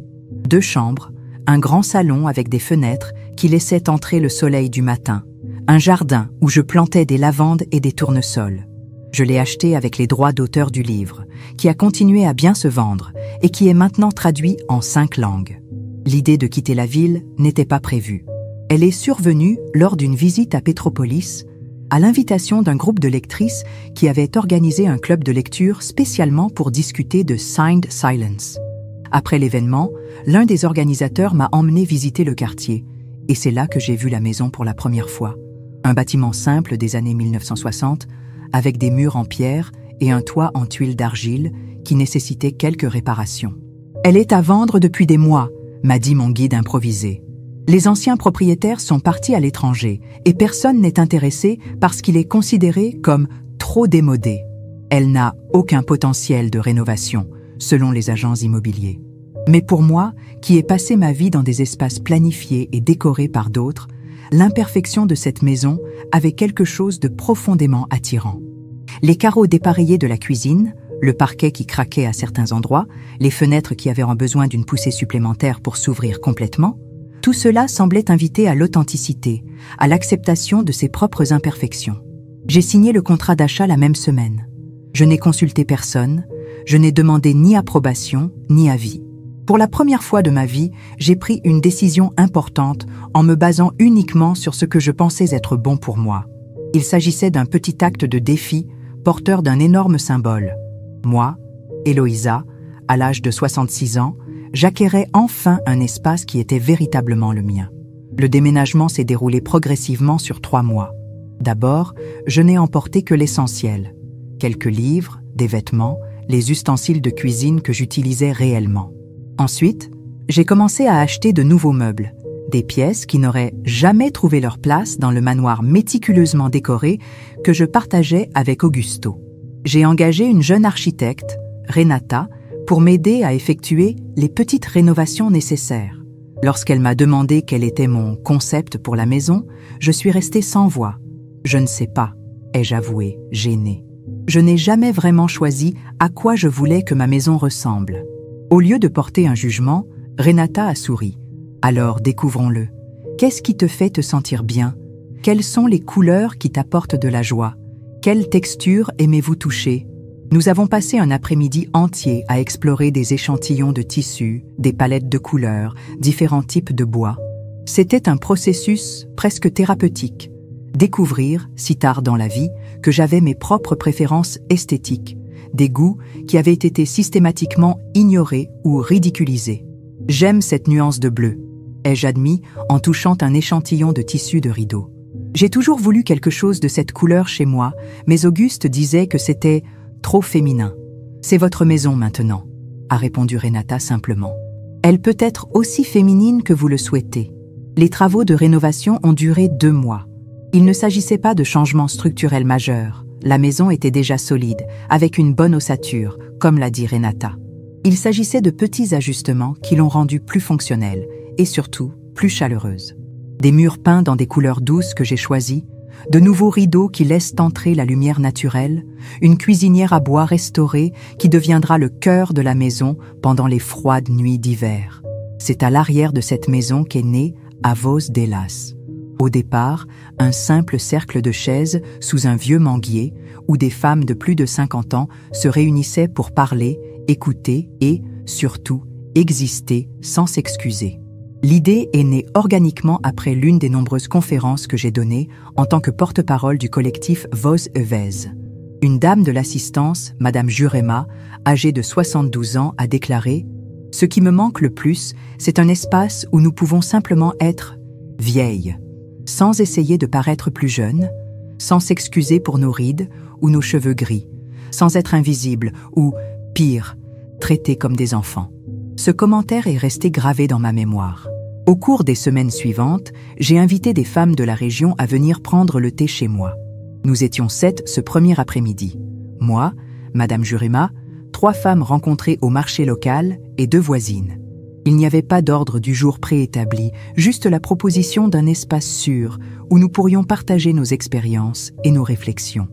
2 chambres, un grand salon avec des fenêtres qui laissaient entrer le soleil du matin, un jardin où je plantais des lavandes et des tournesols. Je l'ai acheté avec les droits d'auteur du livre, qui a continué à bien se vendre et qui est maintenant traduit en 5 langues. L'idée de quitter la ville n'était pas prévue. Elle est survenue lors d'une visite à Petropolis, à l'invitation d'un groupe de lectrices qui avait organisé un club de lecture spécialement pour discuter de Signed Silence. Après l'événement, l'un des organisateurs m'a emmené visiter le quartier, et c'est là que j'ai vu la maison pour la première fois. Un bâtiment simple des années 1960, avec des murs en pierre et un toit en tuiles d'argile qui nécessitait quelques réparations. « Elle est à vendre depuis des mois », m'a dit mon guide improvisé. Les anciens propriétaires sont partis à l'étranger et personne n'est intéressé parce qu'il est considéré comme trop démodé. Elle n'a aucun potentiel de rénovation, selon les agents immobiliers. Mais pour moi, qui ai passé ma vie dans des espaces planifiés et décorés par d'autres, l'imperfection de cette maison avait quelque chose de profondément attirant. Les carreaux dépareillés de la cuisine, le parquet qui craquait à certains endroits, les fenêtres qui avaient besoin d'une poussée supplémentaire pour s'ouvrir complètement, tout cela semblait inviter à l'authenticité, à l'acceptation de ses propres imperfections. J'ai signé le contrat d'achat la même semaine. Je n'ai consulté personne, je n'ai demandé ni approbation, ni avis. Pour la première fois de ma vie, j'ai pris une décision importante en me basant uniquement sur ce que je pensais être bon pour moi. Il s'agissait d'un petit acte de défi, porteur d'un énorme symbole. Moi, Héloïsa, à l'âge de 66 ans, j'acquérais enfin un espace qui était véritablement le mien. Le déménagement s'est déroulé progressivement sur 3 mois. D'abord, je n'ai emporté que l'essentiel. Quelques livres, des vêtements, les ustensiles de cuisine que j'utilisais réellement. Ensuite, j'ai commencé à acheter de nouveaux meubles, des pièces qui n'auraient jamais trouvé leur place dans le manoir méticuleusement décoré que je partageais avec Augusto. J'ai engagé une jeune architecte, Renata, pour m'aider à effectuer les petites rénovations nécessaires. Lorsqu'elle m'a demandé quel était mon concept pour la maison, je suis restée sans voix. Je ne sais pas, ai-je avoué, gênée. Je n'ai jamais vraiment choisi à quoi je voulais que ma maison ressemble. Au lieu de porter un jugement, Renata a souri. Alors, découvrons-le. Qu'est-ce qui te fait te sentir bien? Quelles sont les couleurs qui t'apportent de la joie? Quelle texture aimez-vous toucher? Nous avons passé un après-midi entier à explorer des échantillons de tissus, des palettes de couleurs, différents types de bois. C'était un processus presque thérapeutique. Découvrir, si tard dans la vie, que j'avais mes propres préférences esthétiques, des goûts qui avaient été systématiquement ignorés ou ridiculisés. J'aime cette nuance de bleu, ai-je admis en touchant un échantillon de tissu de rideau. J'ai toujours voulu quelque chose de cette couleur chez moi, mais Auguste disait que c'était trop féminin. C'est votre maison maintenant, a répondu Renata simplement. Elle peut être aussi féminine que vous le souhaitez. Les travaux de rénovation ont duré 2 mois. Il ne s'agissait pas de changements structurels majeurs. La maison était déjà solide, avec une bonne ossature, comme l'a dit Renata. Il s'agissait de petits ajustements qui l'ont rendue plus fonctionnelle et surtout plus chaleureuse. Des murs peints dans des couleurs douces que j'ai choisies, de nouveaux rideaux qui laissent entrer la lumière naturelle, une cuisinière à bois restaurée qui deviendra le cœur de la maison pendant les froides nuits d'hiver. C'est à l'arrière de cette maison qu'est né Avós d'Elas. Au départ, un simple cercle de chaises sous un vieux manguier où des femmes de plus de 50 ans se réunissaient pour parler, écouter et, surtout, exister sans s'excuser. L'idée est née organiquement après l'une des nombreuses conférences que j'ai données en tant que porte-parole du collectif Voz Evez. Une dame de l'assistance, Madame Jurema, âgée de 72 ans, a déclaré « Ce qui me manque le plus, c'est un espace où nous pouvons simplement être vieilles, sans essayer de paraître plus jeunes, sans s'excuser pour nos rides ou nos cheveux gris, sans être invisibles ou, pire, traités comme des enfants. » Ce commentaire est resté gravé dans ma mémoire. Au cours des semaines suivantes, j'ai invité des femmes de la région à venir prendre le thé chez moi. Nous étions 7 ce premier après-midi. Moi, Madame Jurema, 3 femmes rencontrées au marché local et 2 voisines. Il n'y avait pas d'ordre du jour préétabli, juste la proposition d'un espace sûr où nous pourrions partager nos expériences et nos réflexions.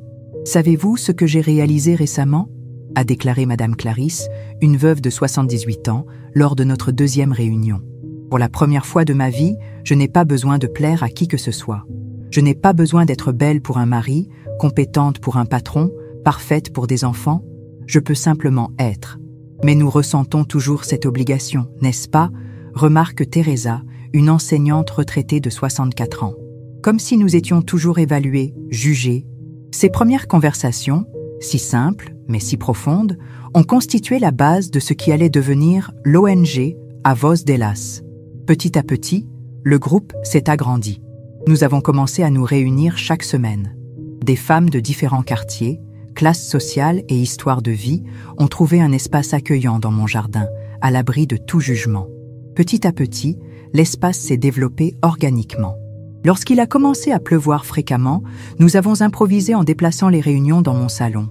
Savez-vous ce que j'ai réalisé récemment ? A déclaré Madame Clarisse, une veuve de 78 ans, lors de notre 2e réunion. Pour la première fois de ma vie, je n'ai pas besoin de plaire à qui que ce soit. Je n'ai pas besoin d'être belle pour un mari, compétente pour un patron, parfaite pour des enfants. Je peux simplement être. Mais nous ressentons toujours cette obligation, n'est-ce pas ? Remarque Teresa, une enseignante retraitée de 64 ans. Comme si nous étions toujours évalués, jugés. Ces premières conversations, si simples, mais si profondes, ont constitué la base de ce qui allait devenir l'ONG Avós d'Elas. Petit à petit, le groupe s'est agrandi. Nous avons commencé à nous réunir chaque semaine. Des femmes de différents quartiers, classes sociales et histoires de vie ont trouvé un espace accueillant dans mon jardin, à l'abri de tout jugement. Petit à petit, l'espace s'est développé organiquement. Lorsqu'il a commencé à pleuvoir fréquemment, nous avons improvisé en déplaçant les réunions dans mon salon.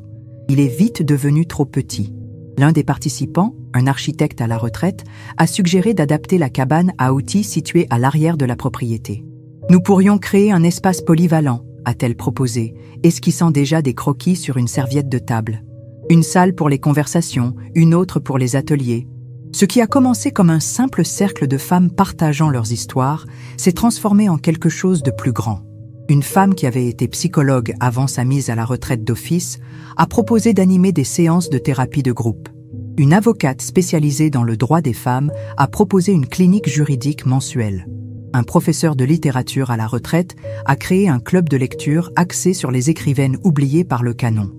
Il est vite devenu trop petit. L'un des participants, un architecte à la retraite, a suggéré d'adapter la cabane à outils située à l'arrière de la propriété. Nous pourrions créer un espace polyvalent, a-t-elle proposé, esquissant déjà des croquis sur une serviette de table. Une salle pour les conversations, une autre pour les ateliers. Ce qui a commencé comme un simple cercle de femmes partageant leurs histoires s'est transformé en quelque chose de plus grand. Une femme qui avait été psychologue avant sa mise à la retraite d'office a proposé d'animer des séances de thérapie de groupe. Une avocate spécialisée dans le droit des femmes a proposé une clinique juridique mensuelle. Un professeur de littérature à la retraite a créé un club de lecture axé sur les écrivaines oubliées par le canon.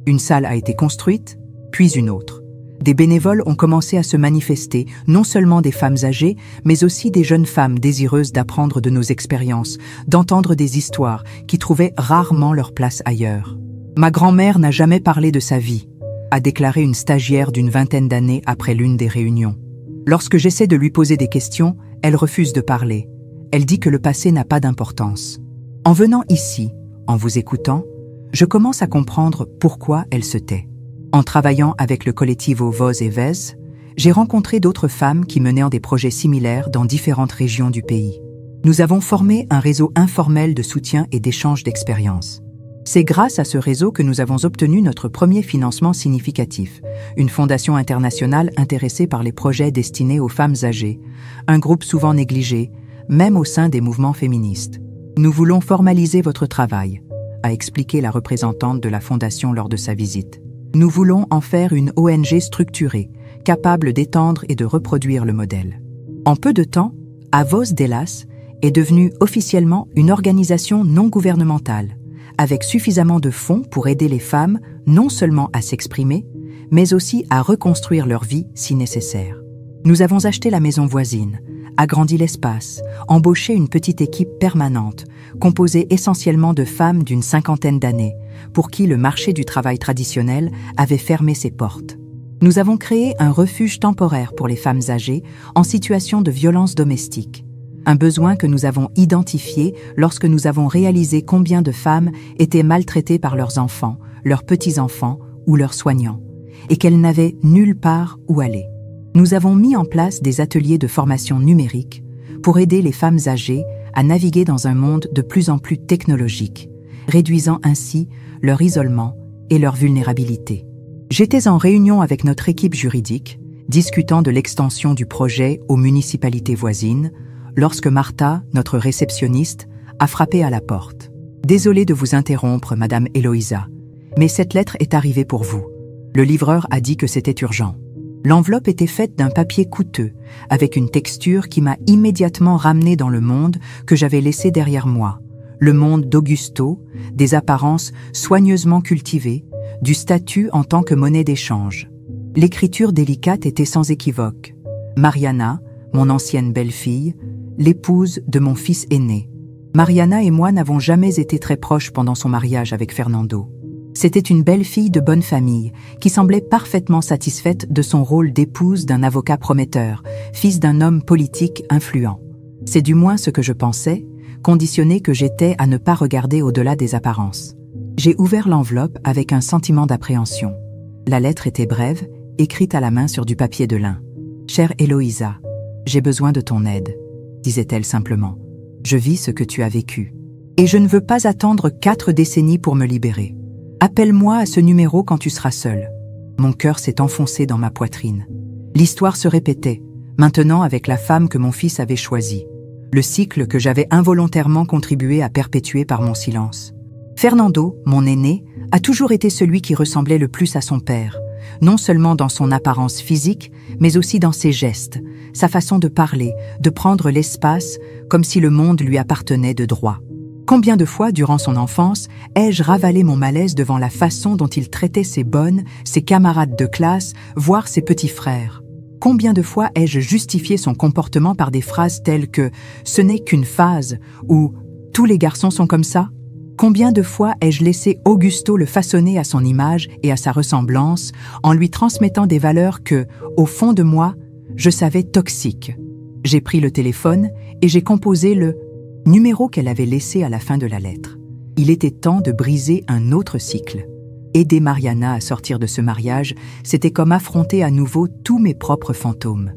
Une salle a été construite, puis une autre. Des bénévoles ont commencé à se manifester, non seulement des femmes âgées, mais aussi des jeunes femmes désireuses d'apprendre de nos expériences, d'entendre des histoires qui trouvaient rarement leur place ailleurs. « Ma grand-mère n'a jamais parlé de sa vie », a déclaré une stagiaire d'une 20aine d'années après l'une des réunions. Lorsque j'essaie de lui poser des questions, elle refuse de parler. Elle dit que le passé n'a pas d'importance. En venant ici, en vous écoutant, je commence à comprendre pourquoi elle se tait. En travaillant avec le Colectivo Voz Evez, j'ai rencontré d'autres femmes qui menaient des projets similaires dans différentes régions du pays. Nous avons formé un réseau informel de soutien et d'échange d'expériences. C'est grâce à ce réseau que nous avons obtenu notre premier financement significatif, une fondation internationale intéressée par les projets destinés aux femmes âgées, un groupe souvent négligé, même au sein des mouvements féministes. Nous voulons formaliser votre travail, a expliqué la représentante de la fondation lors de sa visite. Nous voulons en faire une ONG structurée, capable d'étendre et de reproduire le modèle. En peu de temps, Avós d'Elas est devenue officiellement une organisation non gouvernementale, avec suffisamment de fonds pour aider les femmes non seulement à s'exprimer, mais aussi à reconstruire leur vie si nécessaire. Nous avons acheté la maison voisine, agrandi l'espace, embauché une petite équipe permanente, composée essentiellement de femmes d'une 50aine d'années, pour qui le marché du travail traditionnel avait fermé ses portes. Nous avons créé un refuge temporaire pour les femmes âgées en situation de violence domestique, un besoin que nous avons identifié lorsque nous avons réalisé combien de femmes étaient maltraitées par leurs enfants, leurs petits-enfants ou leurs soignants, et qu'elles n'avaient nulle part où aller. Nous avons mis en place des ateliers de formation numérique pour aider les femmes âgées à naviguer dans un monde de plus en plus technologique, réduisant ainsi leur isolement et leur vulnérabilité. J'étais en réunion avec notre équipe juridique, discutant de l'extension du projet aux municipalités voisines, lorsque Martha, notre réceptionniste, a frappé à la porte. « Désolée de vous interrompre, Madame Eloïsa, mais cette lettre est arrivée pour vous. Le livreur a dit que c'était urgent. » L'enveloppe était faite d'un papier coûteux, avec une texture qui m'a immédiatement ramené dans le monde que j'avais laissé derrière moi. Le monde d'Augusto, des apparences soigneusement cultivées, du statut en tant que monnaie d'échange. L'écriture délicate était sans équivoque. Mariana, mon ancienne belle-fille, l'épouse de mon fils aîné. Mariana et moi n'avons jamais été très proches pendant son mariage avec Fernando. C'était une belle fille de bonne famille, qui semblait parfaitement satisfaite de son rôle d'épouse d'un avocat prometteur, fils d'un homme politique influent. C'est du moins ce que je pensais, conditionné que j'étais à ne pas regarder au-delà des apparences. J'ai ouvert l'enveloppe avec un sentiment d'appréhension. La lettre était brève, écrite à la main sur du papier de lin. « Chère Eloïsa, j'ai besoin de ton aide, » disait-elle simplement. « Je vis ce que tu as vécu. Et je ne veux pas attendre 4 décennies pour me libérer. Appelle-moi à ce numéro quand tu seras seul. » Mon cœur s'est enfoncé dans ma poitrine. L'histoire se répétait, maintenant avec la femme que mon fils avait choisie. Le cycle que j'avais involontairement contribué à perpétuer par mon silence. Fernando, mon aîné, a toujours été celui qui ressemblait le plus à son père, non seulement dans son apparence physique, mais aussi dans ses gestes, sa façon de parler, de prendre l'espace, comme si le monde lui appartenait de droit. Combien de fois, durant son enfance, ai-je ravalé mon malaise devant la façon dont il traitait ses bonnes, ses camarades de classe, voire ses petits frères? Combien de fois ai-je justifié son comportement par des phrases telles que « ce n'est qu'une phase » ou « tous les garçons sont comme ça ». Combien de fois ai-je laissé Augusto le façonner à son image et à sa ressemblance en lui transmettant des valeurs que, au fond de moi, je savais toxiques. J'ai pris le téléphone et j'ai composé le numéro qu'elle avait laissé à la fin de la lettre. Il était temps de briser un autre cycle. Aider Mariana à sortir de ce mariage, c'était comme affronter à nouveau tous mes propres fantômes.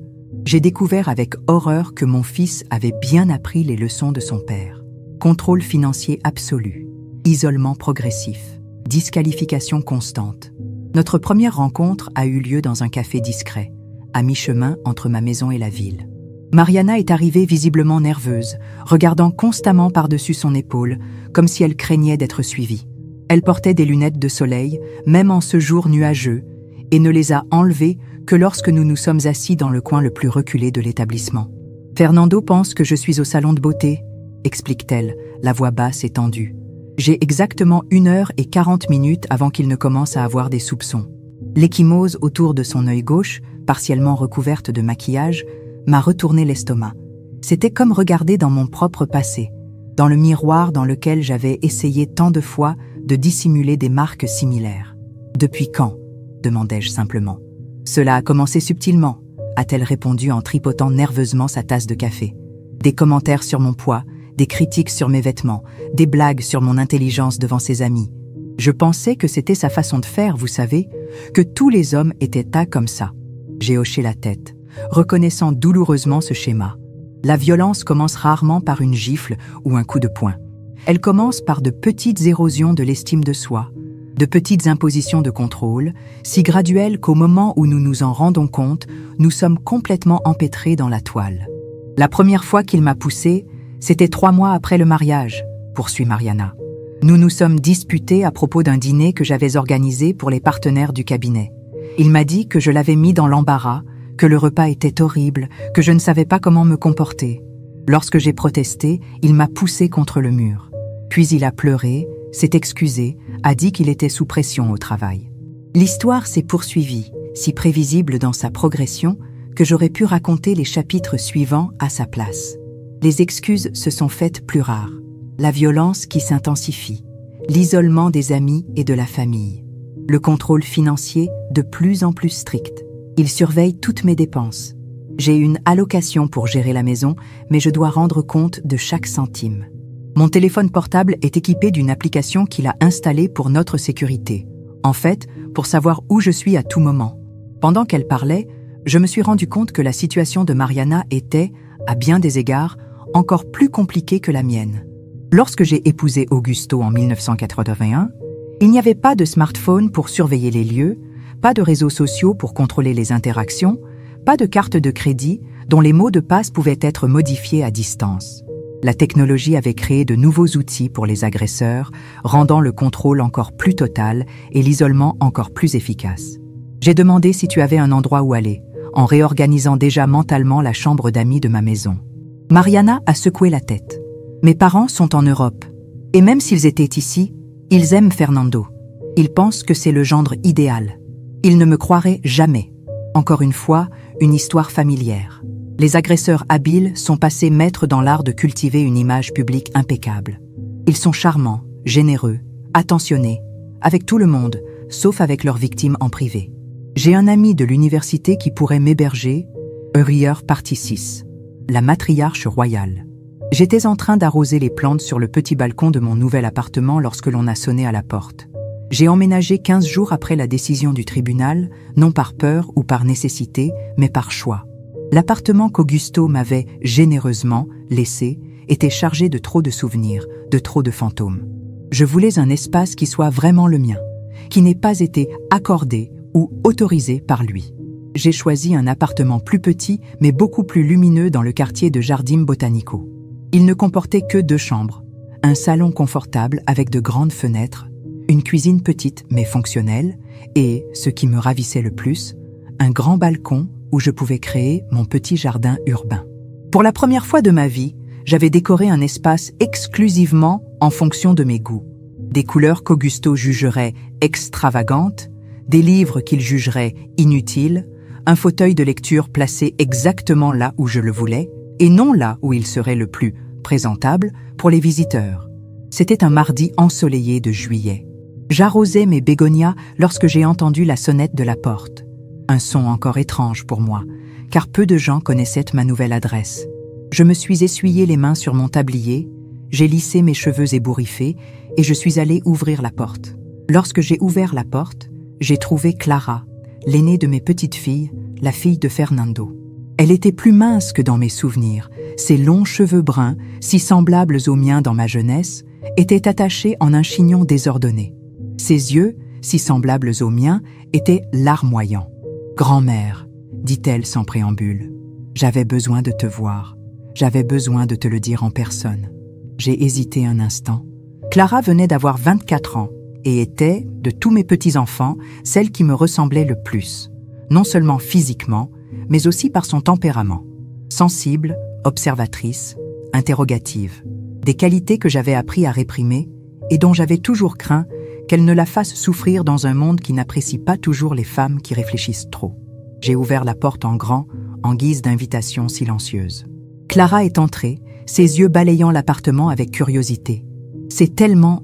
J'ai découvert avec horreur que mon fils avait bien appris les leçons de son père. Contrôle financier absolu, isolement progressif, disqualification constante. Notre première rencontre a eu lieu dans un café discret, à mi-chemin entre ma maison et la ville. Mariana est arrivée visiblement nerveuse, regardant constamment par-dessus son épaule, comme si elle craignait d'être suivie. Elle portait des lunettes de soleil, même en ce jour nuageux, et ne les a enlevées que lorsque nous nous sommes assis dans le coin le plus reculé de l'établissement. « Fernando pense que je suis au salon de beauté », explique-t-elle, la voix basse et tendue. J'ai exactement 1h40 avant qu'il ne commence à avoir des soupçons. L'échymose autour de son œil gauche, partiellement recouverte de maquillage, m'a retourné l'estomac. C'était comme regarder dans mon propre passé, dans le miroir dans lequel j'avais essayé tant de fois de dissimuler des marques similaires. « Depuis quand ?» demandai-je simplement. « Cela a commencé subtilement », a-t-elle répondu en tripotant nerveusement sa tasse de café. Des commentaires sur mon poids, des critiques sur mes vêtements, des blagues sur mon intelligence devant ses amis. Je pensais que c'était sa façon de faire, vous savez, que tous les hommes étaient comme ça. J'ai hoché la tête, reconnaissant douloureusement ce schéma. La violence commence rarement par une gifle ou un coup de poing. Elle commence par de petites érosions de l'estime de soi, de petites impositions de contrôle, si graduelles qu'au moment où nous nous en rendons compte, nous sommes complètement empêtrés dans la toile. La première fois qu'il m'a poussée, c'était 3 mois après le mariage, poursuit Mariana. Nous nous sommes disputés à propos d'un dîner que j'avais organisé pour les partenaires du cabinet. Il m'a dit que je l'avais mis dans l'embarras, que le repas était horrible, que je ne savais pas comment me comporter. Lorsque j'ai protesté, il m'a poussé contre le mur. Puis il a pleuré, s'est excusé, a dit qu'il était sous pression au travail. L'histoire s'est poursuivie, si prévisible dans sa progression, que j'aurais pu raconter les chapitres suivants à sa place. Les excuses se sont faites plus rares, la violence qui s'intensifie, l'isolement des amis et de la famille, le contrôle financier de plus en plus strict. Il surveille toutes mes dépenses. J'ai une allocation pour gérer la maison, mais je dois rendre compte de chaque centime. Mon téléphone portable est équipé d'une application qu'il a installée pour notre sécurité. En fait, pour savoir où je suis à tout moment. Pendant qu'elle parlait, je me suis rendu compte que la situation de Mariana était, à bien des égards, encore plus compliquée que la mienne. Lorsque j'ai épousé Augusto en 1981, il n'y avait pas de smartphone pour surveiller les lieux, pas de réseaux sociaux pour contrôler les interactions, pas de carte de crédit dont les mots de passe pouvaient être modifiés à distance. La technologie avait créé de nouveaux outils pour les agresseurs, rendant le contrôle encore plus total et l'isolement encore plus efficace. J'ai demandé si tu avais un endroit où aller, en réorganisant déjà mentalement la chambre d'amis de ma maison. Mariana a secoué la tête. Mes parents sont en Europe, et même s'ils étaient ici, ils aiment Fernando. Ils pensent que c'est le gendre idéal. Ils ne me croiraient jamais. Encore une fois, une histoire familière. Les agresseurs habiles sont passés maîtres dans l'art de cultiver une image publique impeccable. Ils sont charmants, généreux, attentionnés, avec tout le monde, sauf avec leurs victimes en privé. J'ai un ami de l'université qui pourrait m'héberger, Eurier Partie 6, la matriarche royale. J'étais en train d'arroser les plantes sur le petit balcon de mon nouvel appartement lorsque l'on a sonné à la porte. J'ai emménagé 15 jours après la décision du tribunal, non par peur ou par nécessité, mais par choix. L'appartement qu'Augusto m'avait généreusement laissé était chargé de trop de souvenirs, de trop de fantômes. Je voulais un espace qui soit vraiment le mien, qui n'ait pas été accordé ou autorisé par lui. J'ai choisi un appartement plus petit, mais beaucoup plus lumineux dans le quartier de Jardim Botanico. Il ne comportait que 2 chambres, un salon confortable avec de grandes fenêtres, une cuisine petite mais fonctionnelle et, ce qui me ravissait le plus, un grand balcon où je pouvais créer mon petit jardin urbain. Pour la première fois de ma vie, j'avais décoré un espace exclusivement en fonction de mes goûts. Des couleurs qu'Augusto jugerait extravagantes, des livres qu'il jugerait inutiles, un fauteuil de lecture placé exactement là où je le voulais, et non là où il serait le plus présentable pour les visiteurs. C'était un mardi ensoleillé de juillet. J'arrosais mes bégonias lorsque j'ai entendu la sonnette de la porte. Un son encore étrange pour moi, car peu de gens connaissaient ma nouvelle adresse. Je me suis essuyé les mains sur mon tablier, j'ai lissé mes cheveux ébouriffés et je suis allé ouvrir la porte. Lorsque j'ai ouvert la porte, j'ai trouvé Clara, l'aînée de mes petites filles, la fille de Fernando. Elle était plus mince que dans mes souvenirs. Ses longs cheveux bruns, si semblables aux miens dans ma jeunesse, étaient attachés en un chignon désordonné. Ses yeux, si semblables aux miens, étaient larmoyants. « Grand-mère », dit-elle sans préambule, « j'avais besoin de te voir. J'avais besoin de te le dire en personne. » J'ai hésité un instant. Clara venait d'avoir 24 ans et était, de tous mes petits-enfants, celle qui me ressemblait le plus, non seulement physiquement, mais aussi par son tempérament. Sensible, observatrice, interrogative. Des qualités que j'avais appris à réprimer et dont j'avais toujours craint qu'elle ne la fasse souffrir dans un monde qui n'apprécie pas toujours les femmes qui réfléchissent trop. J'ai ouvert la porte en grand, en guise d'invitation silencieuse. Clara est entrée, ses yeux balayant l'appartement avec curiosité. « C'est tellement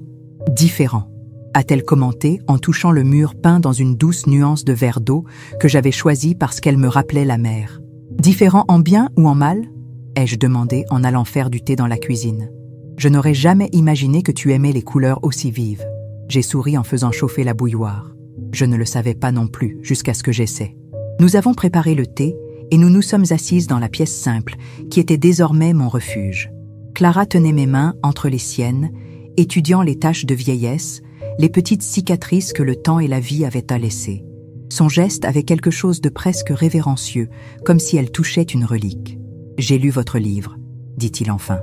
différent », a-t-elle commenté en touchant le mur peint dans une douce nuance de vert d'eau que j'avais choisi parce qu'elle me rappelait la mer. « Différent en bien ou en mal ?» ai-je demandé en allant faire du thé dans la cuisine. « Je n'aurais jamais imaginé que tu aimais les couleurs aussi vives. » J'ai souri en faisant chauffer la bouilloire. Je ne le savais pas non plus, jusqu'à ce que j'essaie. Nous avons préparé le thé et nous nous sommes assises dans la pièce simple, qui était désormais mon refuge. Clara tenait mes mains entre les siennes, étudiant les taches de vieillesse, les petites cicatrices que le temps et la vie avaient à laisser. Son geste avait quelque chose de presque révérencieux, comme si elle touchait une relique. « J'ai lu votre livre », dit-il enfin.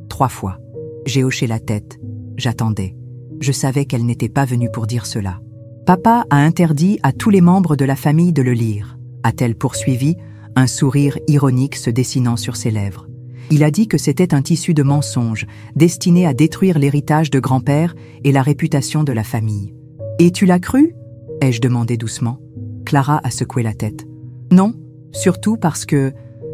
3 fois. J'ai hoché la tête. J'attendais. Je savais qu'elle n'était pas venue pour dire cela. « Papa a interdit à tous les membres de la famille de le lire », a-t-elle poursuivi, un sourire ironique se dessinant sur ses lèvres. Il a dit que c'était un tissu de mensonges, destiné à détruire l'héritage de grand-père et la réputation de la famille. « Et tu l'as cru ?» ai-je demandé doucement. Clara a secoué la tête. « Non, surtout parce que… »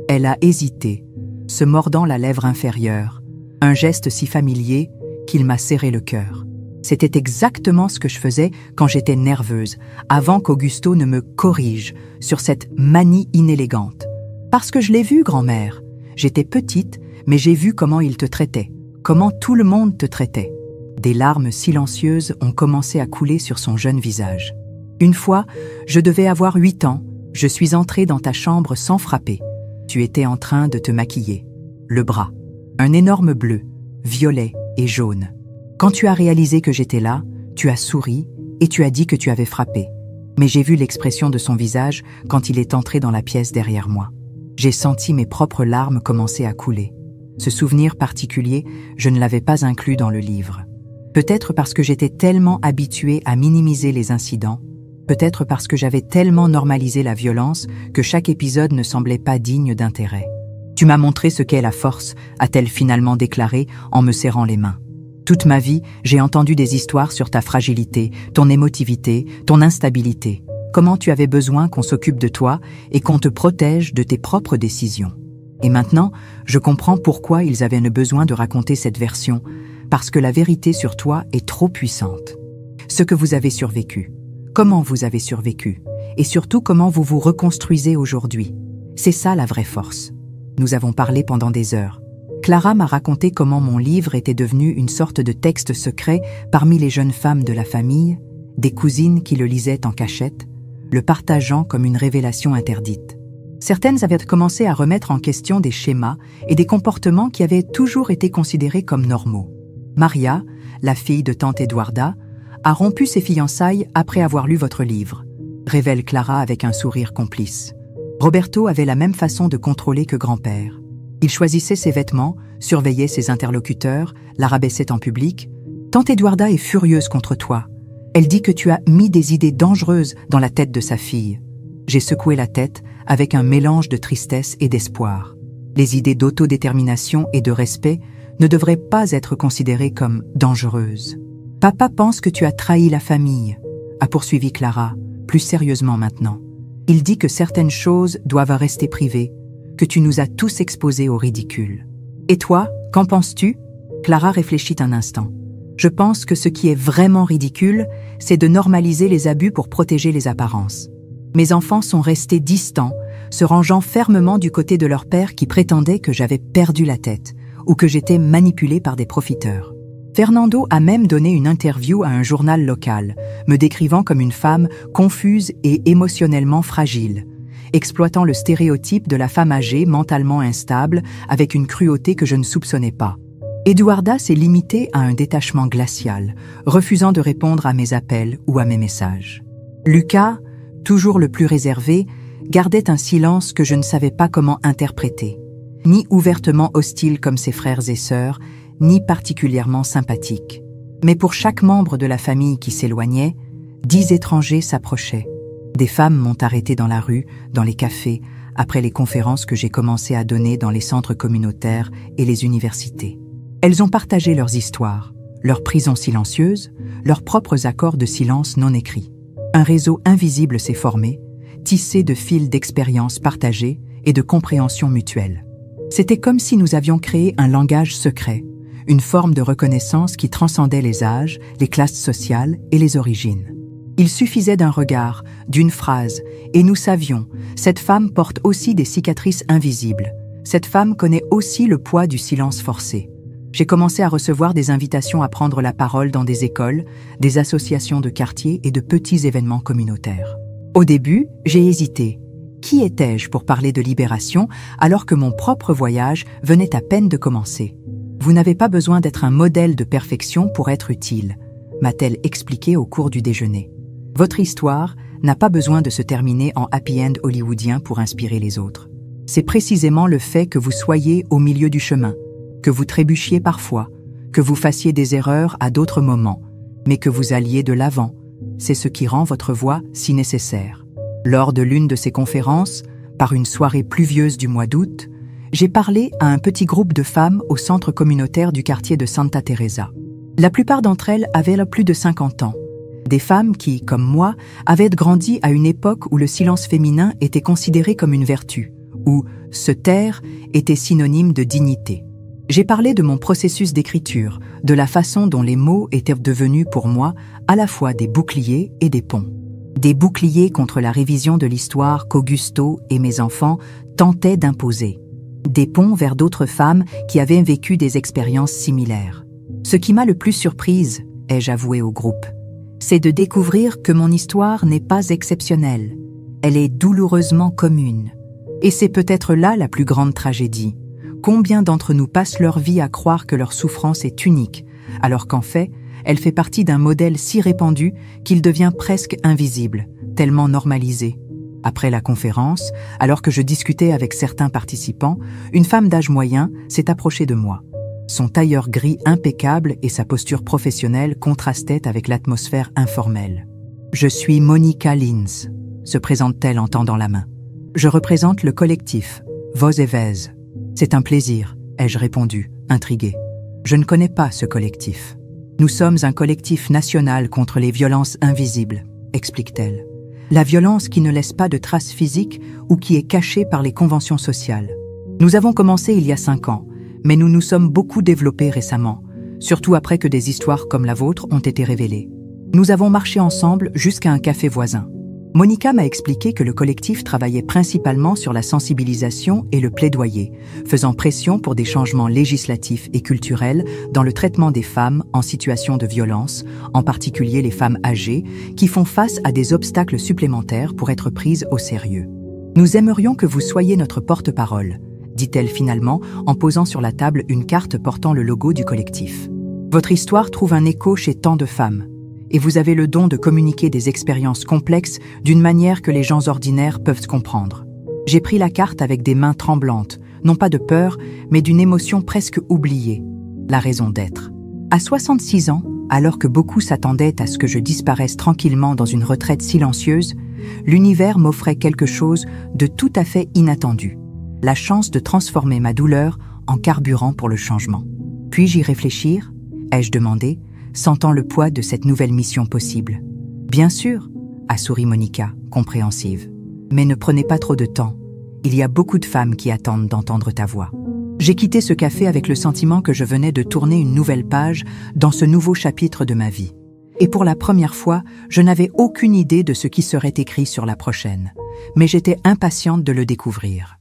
Elle a hésité, se mordant la lèvre inférieure, un geste si familier qu'il m'a serré le cœur. C'était exactement ce que je faisais quand j'étais nerveuse, avant qu'Augusto ne me corrige sur cette manie inélégante. Parce que je l'ai vu, grand-mère. J'étais petite, mais j'ai vu comment il te traitait, comment tout le monde te traitait. Des larmes silencieuses ont commencé à couler sur son jeune visage. Une fois, je devais avoir 8 ans, je suis entrée dans ta chambre sans frapper. Tu étais en train de te maquiller. le bras. Un énorme bleu, violet et jaune. Quand tu as réalisé que j'étais là, tu as souri et tu as dit que tu avais frappé. Mais j'ai vu l'expression de son visage quand il est entré dans la pièce derrière moi. J'ai senti mes propres larmes commencer à couler. Ce souvenir particulier, je ne l'avais pas inclus dans le livre. Peut-être parce que j'étais tellement habituée à minimiser les incidents, peut-être parce que j'avais tellement normalisé la violence que chaque épisode ne semblait pas digne d'intérêt. « Tu m'as montré ce qu'est la force », a-t-elle finalement déclaré en me serrant les mains. Toute ma vie, j'ai entendu des histoires sur ta fragilité, ton émotivité, ton instabilité. Comment tu avais besoin qu'on s'occupe de toi et qu'on te protège de tes propres décisions. Et maintenant, je comprends pourquoi ils avaient le besoin de raconter cette version, parce que la vérité sur toi est trop puissante. Ce que vous avez survécu, comment vous avez survécu, et surtout comment vous vous reconstruisez aujourd'hui. C'est ça la vraie force. Nous avons parlé pendant des heures. Clara m'a raconté comment mon livre était devenu une sorte de texte secret parmi les jeunes femmes de la famille, des cousines qui le lisaient en cachette, le partageant comme une révélation interdite. Certaines avaient commencé à remettre en question des schémas et des comportements qui avaient toujours été considérés comme normaux. Maria, la fille de tante Eduarda, a rompu ses fiançailles après avoir lu votre livre, révèle Clara avec un sourire complice. Roberto avait la même façon de contrôler que grand-père. Il choisissait ses vêtements, surveillait ses interlocuteurs, la rabaissait en public. Tante Eduarda est furieuse contre toi. Elle dit que tu as mis des idées dangereuses dans la tête de sa fille. J'ai secoué la tête avec un mélange de tristesse et d'espoir. Les idées d'autodétermination et de respect ne devraient pas être considérées comme dangereuses. Papa pense que tu as trahi la famille, a poursuivi Clara, plus sérieusement maintenant. Il dit que certaines choses doivent rester privées, que tu nous as tous exposés au ridicule. Et toi, qu'en penses-tu? Clara réfléchit un instant. Je pense que ce qui est vraiment ridicule, c'est de normaliser les abus pour protéger les apparences. Mes enfants sont restés distants, se rangeant fermement du côté de leur père qui prétendait que j'avais perdu la tête ou que j'étais manipulée par des profiteurs. Fernando a même donné une interview à un journal local, me décrivant comme une femme confuse et émotionnellement fragile, exploitant le stéréotype de la femme âgée mentalement instable avec une cruauté que je ne soupçonnais pas. Eduarda s'est limitée à un détachement glacial, refusant de répondre à mes appels ou à mes messages. Lucas, toujours le plus réservé, gardait un silence que je ne savais pas comment interpréter, ni ouvertement hostile comme ses frères et sœurs, ni particulièrement sympathique. Mais pour chaque membre de la famille qui s'éloignait, 10 étrangers s'approchaient. Des femmes m'ont arrêté dans la rue, dans les cafés, après les conférences que j'ai commencé à donner dans les centres communautaires et les universités. Elles ont partagé leurs histoires, leurs prisons silencieuses, leurs propres accords de silence non écrits. Un réseau invisible s'est formé, tissé de fils d'expériences partagées et de compréhension mutuelle. C'était comme si nous avions créé un langage secret, une forme de reconnaissance qui transcendait les âges, les classes sociales et les origines. Il suffisait d'un regard, d'une phrase, et nous savions, cette femme porte aussi des cicatrices invisibles. Cette femme connaît aussi le poids du silence forcé. J'ai commencé à recevoir des invitations à prendre la parole dans des écoles, des associations de quartier et de petits événements communautaires. Au début, j'ai hésité. Qui étais-je pour parler de libération alors que mon propre voyage venait à peine de commencer? Vous n'avez pas besoin d'être un modèle de perfection pour être utile, m'a-t-elle expliqué au cours du déjeuner. Votre histoire n'a pas besoin de se terminer en happy end hollywoodien pour inspirer les autres. C'est précisément le fait que vous soyez au milieu du chemin, que vous trébuchiez parfois, que vous fassiez des erreurs à d'autres moments, mais que vous alliez de l'avant. C'est ce qui rend votre voix si nécessaire. Lors de l'une de ces conférences, par une soirée pluvieuse du mois d'août, j'ai parlé à un petit groupe de femmes au centre communautaire du quartier de Santa Teresa. La plupart d'entre elles avaient plus de 50 ans. Des femmes qui, comme moi, avaient grandi à une époque où le silence féminin était considéré comme une vertu, où se taire était synonyme de dignité. J'ai parlé de mon processus d'écriture, de la façon dont les mots étaient devenus pour moi à la fois des boucliers et des ponts. Des boucliers contre la révision de l'histoire qu'Augusto et mes enfants tentaient d'imposer. Des ponts vers d'autres femmes qui avaient vécu des expériences similaires. Ce qui m'a le plus surprise, ai-je avoué au groupe, c'est de découvrir que mon histoire n'est pas exceptionnelle. Elle est douloureusement commune. Et c'est peut-être là la plus grande tragédie. Combien d'entre nous passent leur vie à croire que leur souffrance est unique, alors qu'en fait, elle fait partie d'un modèle si répandu qu'il devient presque invisible, tellement normalisé. Après la conférence, alors que je discutais avec certains participants, une femme d'âge moyen s'est approchée de moi. Son tailleur gris impeccable et sa posture professionnelle contrastaient avec l'atmosphère informelle. « Je suis Monica Lins », se présente-t-elle en tendant la main. « Je représente le collectif, Voz et Vez. »« C'est un plaisir », ai-je répondu, intriguée. « Je ne connais pas ce collectif. »« Nous sommes un collectif national contre les violences invisibles », explique-t-elle. « La violence qui ne laisse pas de traces physiques ou qui est cachée par les conventions sociales. Nous avons commencé il y a 5 ans, mais nous nous sommes beaucoup développés récemment, surtout après que des histoires comme la vôtre ont été révélées. Nous avons marché ensemble jusqu'à un café voisin. Monica m'a expliqué que le collectif travaillait principalement sur la sensibilisation et le plaidoyer, faisant pression pour des changements législatifs et culturels dans le traitement des femmes en situation de violence, en particulier les femmes âgées, qui font face à des obstacles supplémentaires pour être prises au sérieux. Nous aimerions que vous soyez notre porte-parole, dit-elle finalement en posant sur la table une carte portant le logo du collectif. Votre histoire trouve un écho chez tant de femmes, et vous avez le don de communiquer des expériences complexes d'une manière que les gens ordinaires peuvent comprendre. J'ai pris la carte avec des mains tremblantes, non pas de peur, mais d'une émotion presque oubliée, la raison d'être. À 66 ans, alors que beaucoup s'attendaient à ce que je disparaisse tranquillement dans une retraite silencieuse, l'univers m'offrait quelque chose de tout à fait inattendu. La chance de transformer ma douleur en carburant pour le changement. Puis-je y réfléchir ? Ai-je demandé, sentant le poids de cette nouvelle mission possible. « Bien sûr », a souri Monica, compréhensive. « Mais ne prenez pas trop de temps. Il y a beaucoup de femmes qui attendent d'entendre ta voix. » J'ai quitté ce café avec le sentiment que je venais de tourner une nouvelle page dans ce nouveau chapitre de ma vie. Et pour la première fois, je n'avais aucune idée de ce qui serait écrit sur la prochaine. Mais j'étais impatiente de le découvrir.